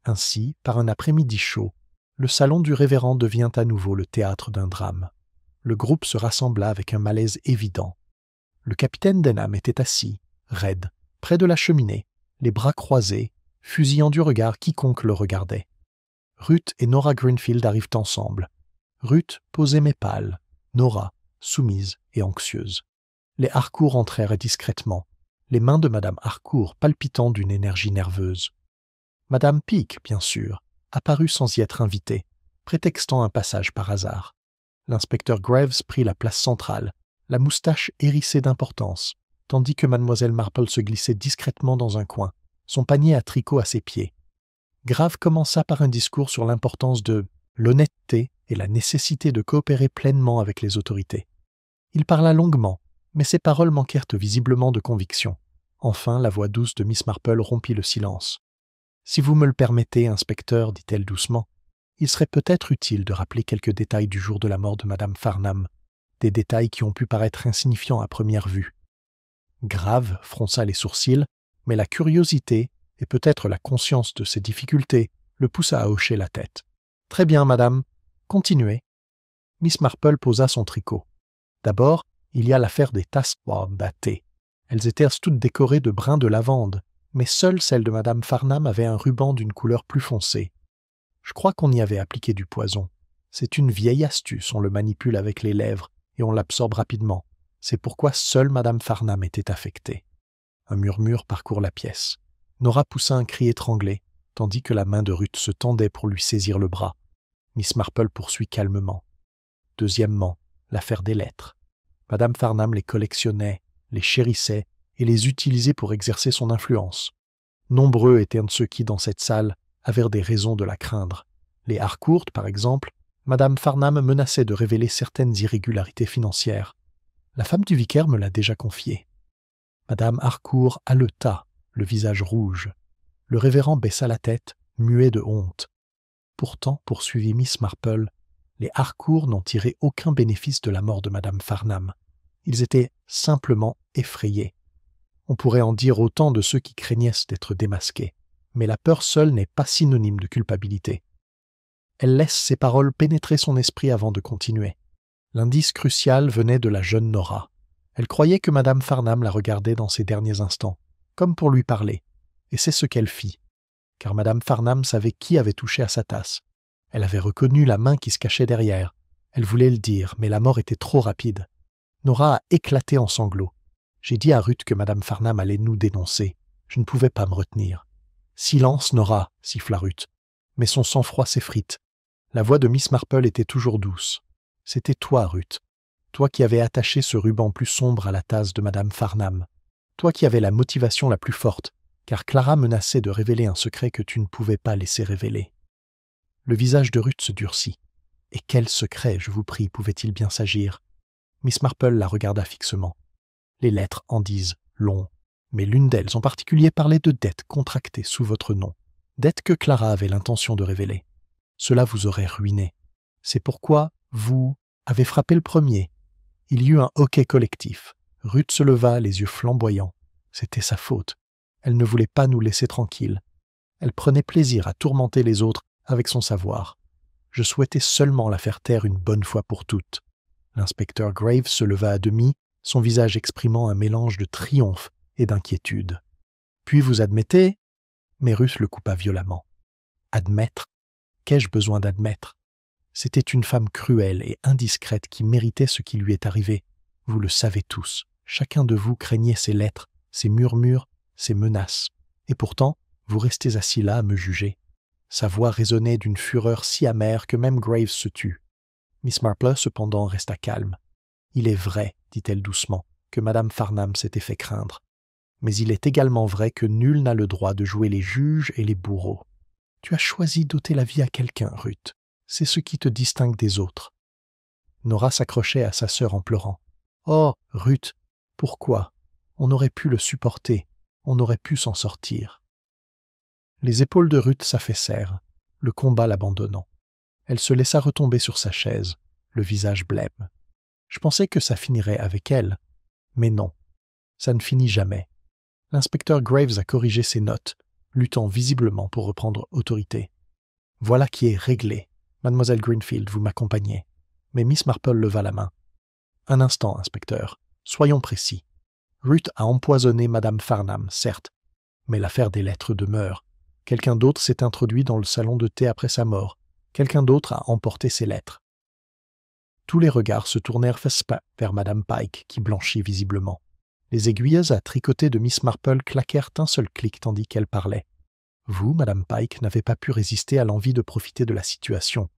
Ainsi, par un après-midi chaud, le salon du révérend devient à nouveau le théâtre d'un drame. Le groupe se rassembla avec un malaise évident. Le capitaine Denham était assis, raide, près de la cheminée, les bras croisés, fusillant du regard quiconque le regardait. Ruth et Nora Greenfield arrivent ensemble. Ruth posée mais pâle, Nora soumise et anxieuse. Les Harcourt entrèrent discrètement, les mains de Madame Harcourt palpitant d'une énergie nerveuse. Madame Peake, bien sûr, apparut sans y être invitée, prétextant un passage par hasard. L'inspecteur Graves prit la place centrale, la moustache hérissée d'importance, tandis que Mademoiselle Marple se glissait discrètement dans un coin, son panier à tricot à ses pieds. Grave commença par un discours sur l'importance de l'honnêteté et la nécessité de coopérer pleinement avec les autorités. Il parla longuement, mais ses paroles manquèrent visiblement de conviction. Enfin, la voix douce de Miss Marple rompit le silence. « Si vous me le permettez, inspecteur, dit-elle doucement, il serait peut-être utile de rappeler quelques détails du jour de la mort de Madame Farnham, des détails qui ont pu paraître insignifiants à première vue. » Grave fronça les sourcils, mais la curiosité, et peut-être la conscience de ses difficultés, le poussa à hocher la tête. « Très bien, madame. Continuez. » Miss Marple posa son tricot. « D'abord, il y a l'affaire des tasses à thé. Elles étaient toutes décorées de brins de lavande, mais seule celle de Madame Farnham avait un ruban d'une couleur plus foncée. Je crois qu'on y avait appliqué du poison. C'est une vieille astuce, on le manipule avec les lèvres et on l'absorbe rapidement. C'est pourquoi seule Madame Farnham était affectée. » Un murmure parcourt la pièce. Nora poussa un cri étranglé, tandis que la main de Ruth se tendait pour lui saisir le bras. Miss Marple poursuit calmement. Deuxièmement, l'affaire des lettres. Madame Farnham les collectionnait, les chérissait et les utilisait pour exercer son influence. Nombreux étaient ceux qui, dans cette salle, avaient des raisons de la craindre. Les Harcourt, par exemple, Madame Farnham menaçait de révéler certaines irrégularités financières. La femme du vicaire me l'a déjà confié. Madame Harcourt haleta, le visage rouge. Le révérend baissa la tête, muet de honte. Pourtant, poursuivit Miss Marple, les Harcourt n'ont tiré aucun bénéfice de la mort de Madame Farnham. Ils étaient simplement effrayés. On pourrait en dire autant de ceux qui craignaient d'être démasqués, mais la peur seule n'est pas synonyme de culpabilité. Elle laisse ses paroles pénétrer son esprit avant de continuer. L'indice crucial venait de la jeune Nora. Elle croyait que Madame Farnham la regardait dans ses derniers instants, comme pour lui parler, et c'est ce qu'elle fit, car Madame Farnham savait qui avait touché à sa tasse. Elle avait reconnu la main qui se cachait derrière. Elle voulait le dire, mais la mort était trop rapide. Nora a éclaté en sanglots. J'ai dit à Ruth que Madame Farnham allait nous dénoncer. Je ne pouvais pas me retenir. « Silence, Nora !» siffla Ruth. Mais son sang-froid s'effrite. La voix de Miss Marple était toujours douce. « C'était toi, Ruth. Toi qui avais attaché ce ruban plus sombre à la tasse de Madame Farnham. Toi qui avais la motivation la plus forte, car Clara menaçait de révéler un secret que tu ne pouvais pas laisser révéler. » Le visage de Ruth se durcit. « Et quel secret, je vous prie, pouvait-il bien s'agir ?» Miss Marple la regarda fixement. Les lettres en disent long, mais l'une d'elles en particulier parlait de dettes contractées sous votre nom, dettes que Clara avait l'intention de révéler. Cela vous aurait ruiné. C'est pourquoi vous avez frappé le premier. Il y eut un hoquet collectif. Ruth se leva, les yeux flamboyants. C'était sa faute. Elle ne voulait pas nous laisser tranquilles. Elle prenait plaisir à tourmenter les autres avec son savoir. Je souhaitais seulement la faire taire une bonne fois pour toutes. L'inspecteur Graves se leva à demi, son visage exprimant un mélange de triomphe et d'inquiétude. « Puis vous admettez ?» Mais Ruth le coupa violemment. « Admettre ? Qu'ai-je besoin d'admettre ? C'était une femme cruelle et indiscrète qui méritait ce qui lui est arrivé. Vous le savez tous. Chacun de vous craignait ses lettres, ses murmures, ses menaces. Et pourtant, vous restez assis là à me juger. » Sa voix résonnait d'une fureur si amère que même Graves se tut. Miss Marple, cependant, resta calme. « Il est vrai, dit-elle doucement, que Madame Farnham s'était fait craindre. Mais il est également vrai que nul n'a le droit de jouer les juges et les bourreaux. Tu as choisi d'ôter la vie à quelqu'un, Ruth. C'est ce qui te distingue des autres. » Nora s'accrochait à sa sœur en pleurant. « Oh, Ruth, pourquoi ? On aurait pu le supporter. On aurait pu s'en sortir. Les épaules de Ruth s'affaissèrent, le combat l'abandonnant. Elle se laissa retomber sur sa chaise, le visage blême. Je pensais que ça finirait avec elle, mais non, ça ne finit jamais. L'inspecteur Graves a corrigé ses notes, luttant visiblement pour reprendre autorité. « Voilà qui est réglé. Mademoiselle Greenfield, vous m'accompagnez. » Mais Miss Marple leva la main. « Un instant, inspecteur. Soyons précis. Ruth a empoisonné Madame Farnham, certes, mais l'affaire des lettres demeure. Quelqu'un d'autre s'est introduit dans le salon de thé après sa mort. Quelqu'un d'autre a emporté ses lettres. » Tous les regards se tournèrent vers Madame Pike, qui blanchit visiblement. Les aiguilleuses à tricoter de Miss Marple claquèrent un seul clic tandis qu'elle parlait. « Vous, Madame Pike, n'avez pas pu résister à l'envie de profiter de la situation.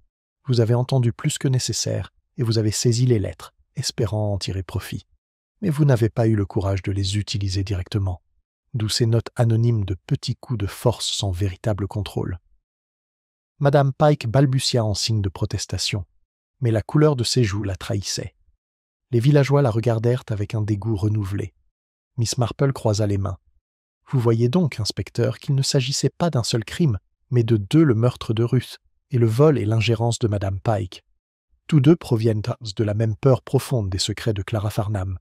Vous avez entendu plus que nécessaire et vous avez saisi les lettres, espérant en tirer profit. Mais vous n'avez pas eu le courage de les utiliser directement. D'où ces notes anonymes de petits coups de force sans véritable contrôle. » Madame Pike balbutia en signe de protestation, mais la couleur de ses joues la trahissait. Les villageois la regardèrent avec un dégoût renouvelé. Miss Marple croisa les mains. « Vous voyez donc, inspecteur, qu'il ne s'agissait pas d'un seul crime, mais de deux, le meurtre de Ruth, et le vol et l'ingérence de Madame Pike. Tous deux proviennent de la même peur profonde des secrets de Clara Farnham.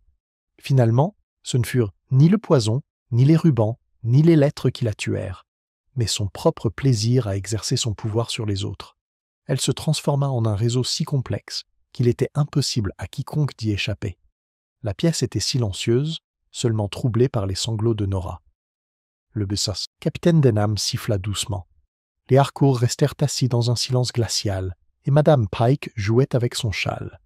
Finalement, ce ne furent ni le poison, ni les rubans, ni les lettres qui la tuèrent, mais son propre plaisir à exercer son pouvoir sur les autres. Elle se transforma en un réseau si complexe qu'il était impossible à quiconque d'y échapper. La pièce était silencieuse, seulement troublée par les sanglots de Nora. Le capitaine Denham siffla doucement. Les Harcourt restèrent assis dans un silence glacial, et Madame Pike jouait avec son châle.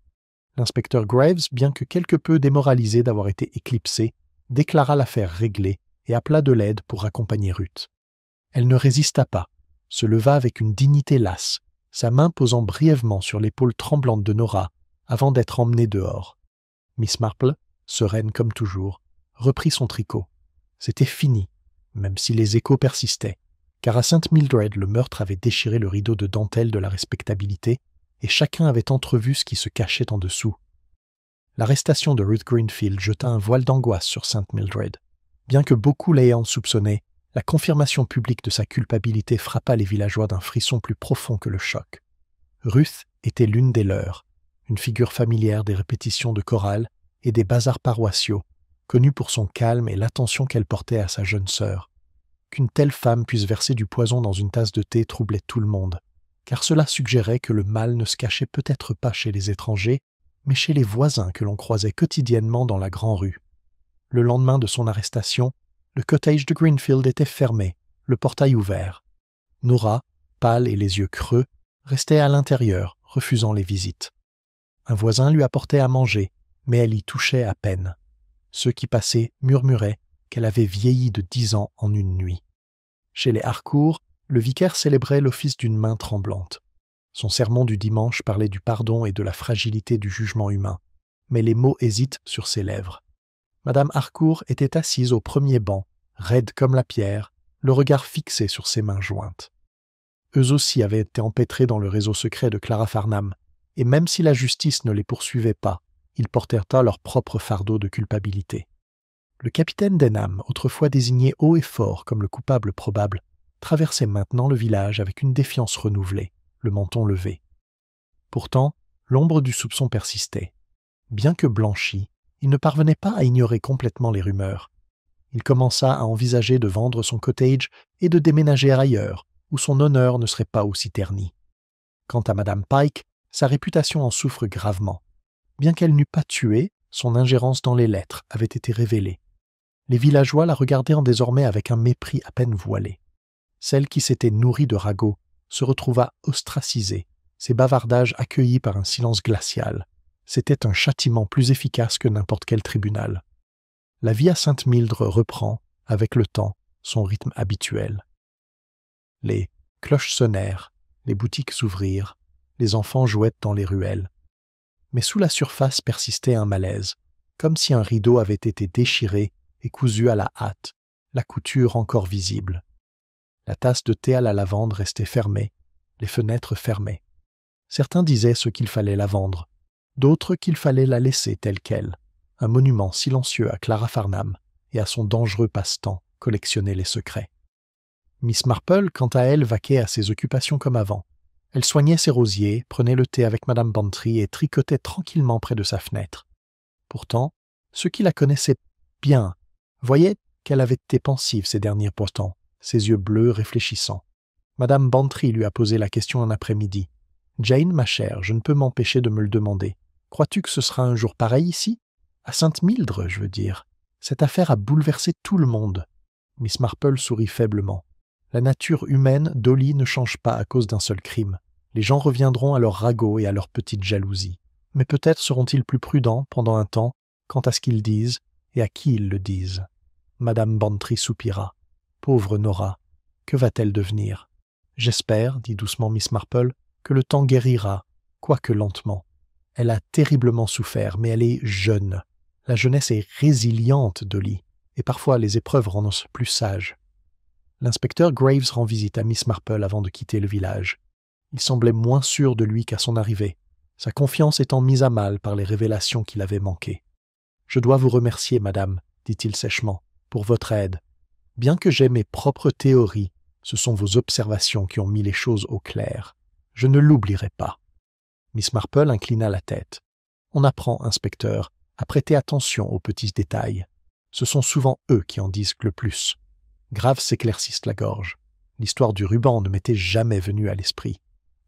L'inspecteur Graves, bien que quelque peu démoralisé d'avoir été éclipsé, déclara l'affaire réglée et appela de l'aide pour accompagner Ruth. Elle ne résista pas, se leva avec une dignité lasse, sa main posant brièvement sur l'épaule tremblante de Nora avant d'être emmenée dehors. Miss Marple, sereine comme toujours, reprit son tricot. C'était fini, même si les échos persistaient, car à Sainte Mildred le meurtre avait déchiré le rideau de dentelle de la respectabilité et chacun avait entrevu ce qui se cachait en dessous. L'arrestation de Ruth Greenfield jeta un voile d'angoisse sur Sainte Mildred. Bien que beaucoup l'ayant soupçonnée, la confirmation publique de sa culpabilité frappa les villageois d'un frisson plus profond que le choc. Ruth était l'une des leurs, une figure familière des répétitions de chorale et des bazars paroissiaux, connue pour son calme et l'attention qu'elle portait à sa jeune sœur. Qu'une telle femme puisse verser du poison dans une tasse de thé troublait tout le monde, car cela suggérait que le mal ne se cachait peut-être pas chez les étrangers, mais chez les voisins que l'on croisait quotidiennement dans la grande-rue. Le lendemain de son arrestation, le cottage de Greenfield était fermé, le portail ouvert. Nora, pâle et les yeux creux, restait à l'intérieur, refusant les visites. Un voisin lui apportait à manger, mais elle y touchait à peine. Ceux qui passaient murmuraient qu'elle avait vieilli de 10 ans en une nuit. Chez les Harcourt, le vicaire célébrait l'office d'une main tremblante. Son sermon du dimanche parlait du pardon et de la fragilité du jugement humain, mais les mots hésitent sur ses lèvres. Madame Harcourt était assise au premier banc, raide comme la pierre, le regard fixé sur ses mains jointes. Eux aussi avaient été empêtrés dans le réseau secret de Clara Farnham, et même si la justice ne les poursuivait pas, ils portèrent à leur propre fardeau de culpabilité. Le capitaine Denham, autrefois désigné haut et fort comme le coupable probable, traversait maintenant le village avec une défiance renouvelée, le menton levé. Pourtant, l'ombre du soupçon persistait. Bien que blanchi, il ne parvenait pas à ignorer complètement les rumeurs. Il commença à envisager de vendre son cottage et de déménager ailleurs, où son honneur ne serait pas aussi terni. Quant à Madame Pike, sa réputation en souffre gravement. Bien qu'elle n'eût pas tué, son ingérence dans les lettres avait été révélée. Les villageois la regardaient désormais avec un mépris à peine voilé. Celle qui s'était nourrie de ragots se retrouva ostracisée, ses bavardages accueillis par un silence glacial. C'était un châtiment plus efficace que n'importe quel tribunal. La vie à Sainte-Mildred reprend, avec le temps, son rythme habituel. Les cloches sonnèrent, les boutiques s'ouvrirent, les enfants jouaient dans les ruelles. Mais sous la surface persistait un malaise, comme si un rideau avait été déchiré et cousu à la hâte, la couture encore visible. La tasse de thé à la lavande restait fermée, les fenêtres fermées. Certains disaient ce qu'il fallait la vendre, d'autres qu'il fallait la laisser telle qu'elle, un monument silencieux à Clara Farnham et à son dangereux passe-temps, collectionner les secrets. Miss Marple, quant à elle, vaquait à ses occupations comme avant. Elle soignait ses rosiers, prenait le thé avec Madame Bantry et tricotait tranquillement près de sa fenêtre. Pourtant, ceux qui la connaissaient bien voyaient qu'elle avait été pensive ces derniers temps, ses yeux bleus réfléchissants. Madame Bantry lui a posé la question un après-midi. « Jane, ma chère, je ne peux m'empêcher de me le demander. Crois-tu que ce sera un jour pareil ici? À Sainte-Mildre, je veux dire. Cette affaire a bouleversé tout le monde. » Miss Marple sourit faiblement. La nature humaine, Dolly, ne change pas à cause d'un seul crime. Les gens reviendront à leurs ragots et à leur petite jalousie. Mais peut-être seront-ils plus prudents pendant un temps quant à ce qu'ils disent et à qui ils le disent. Madame Bantry soupira. Pauvre Nora, que va-t-elle devenir? J'espère, dit doucement Miss Marple, que le temps guérira, quoique lentement. Elle a terriblement souffert, mais elle est jeune. La jeunesse est résiliente, Dolly, et parfois les épreuves rendent plus sage. L'inspecteur Graves rend visite à Miss Marple avant de quitter le village. Il semblait moins sûr de lui qu'à son arrivée, sa confiance étant mise à mal par les révélations qu'il avait manquées. « Je dois vous remercier, madame, dit-il sèchement, pour votre aide. Bien que j'aie mes propres théories, ce sont vos observations qui ont mis les choses au clair. Je ne l'oublierai pas. » Miss Marple inclina la tête. « On apprend, inspecteur, à prêter attention aux petits détails. Ce sont souvent eux qui en disent le plus. » Graves s'éclaircissent la gorge. L'histoire du ruban ne m'était jamais venue à l'esprit.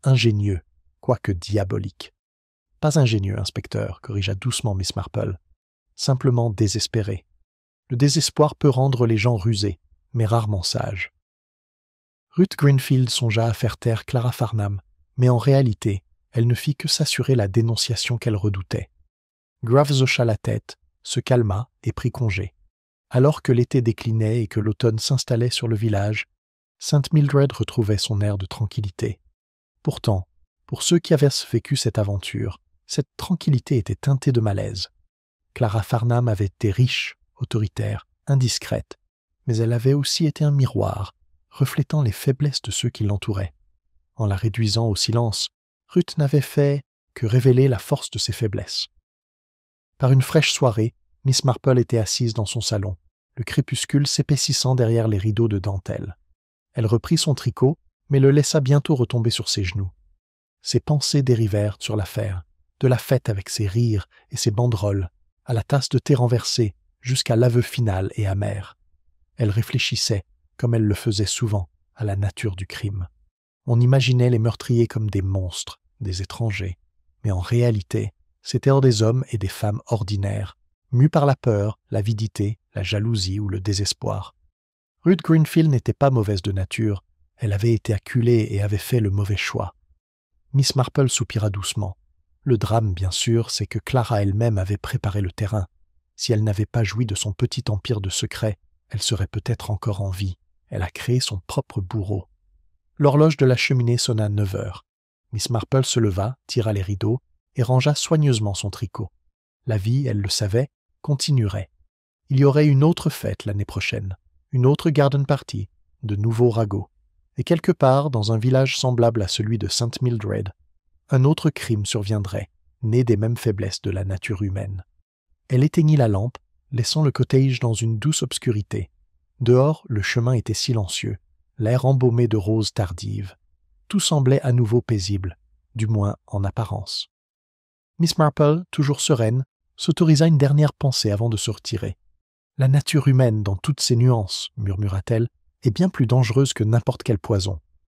Ingénieux, quoique diabolique. « Pas ingénieux, inspecteur, corrigea doucement Miss Marple. Simplement désespéré. Le désespoir peut rendre les gens rusés, mais rarement sages. » Ruth Greenfield songea à faire taire Clara Farnham, mais en réalité, elle ne fit que s'assurer la dénonciation qu'elle redoutait. Graves hocha la tête, se calma et prit congé. Alors que l'été déclinait et que l'automne s'installait sur le village, Sainte Mildred retrouvait son air de tranquillité. Pourtant, pour ceux qui avaient vécu cette aventure, cette tranquillité était teintée de malaise. Clara Farnham avait été riche, autoritaire, indiscrète, mais elle avait aussi été un miroir, reflétant les faiblesses de ceux qui l'entouraient. En la réduisant au silence, Ruth n'avait fait que révéler la force de ses faiblesses. Par une fraîche soirée, Miss Marple était assise dans son salon, le crépuscule s'épaississant derrière les rideaux de dentelle. Elle reprit son tricot, mais le laissa bientôt retomber sur ses genoux. Ses pensées dérivèrent sur l'affaire, de la fête avec ses rires et ses banderoles, à la tasse de thé renversée, jusqu'à l'aveu final et amer. Elle réfléchissait, comme elle le faisait souvent, à la nature du crime. On imaginait les meurtriers comme des monstres, des étrangers, mais en réalité, c'étaient des hommes et des femmes ordinaires, mus par la peur, l'avidité, la jalousie ou le désespoir. Ruth Greenfield n'était pas mauvaise de nature, elle avait été acculée et avait fait le mauvais choix. Miss Marple soupira doucement. Le drame, bien sûr, c'est que Clara elle-même avait préparé le terrain. Si elle n'avait pas joui de son petit empire de secrets, elle serait peut-être encore en vie. Elle a créé son propre bourreau. L'horloge de la cheminée sonna 9 heures. Miss Marple se leva, tira les rideaux et rangea soigneusement son tricot. La vie, elle le savait, continuerait. Il y aurait une autre fête l'année prochaine, une autre garden party, de nouveaux ragots. Et quelque part, dans un village semblable à celui de Sainte Mildred, un autre crime surviendrait, né des mêmes faiblesses de la nature humaine. Elle éteignit la lampe, laissant le cottage dans une douce obscurité. Dehors, le chemin était silencieux, l'air embaumé de roses tardives. Tout semblait à nouveau paisible, du moins en apparence. Miss Marple, toujours sereine, s'autorisa une dernière pensée avant de se retirer. « La nature humaine, dans toutes ses nuances, murmura-t-elle, est bien plus dangereuse que n'importe quel poison.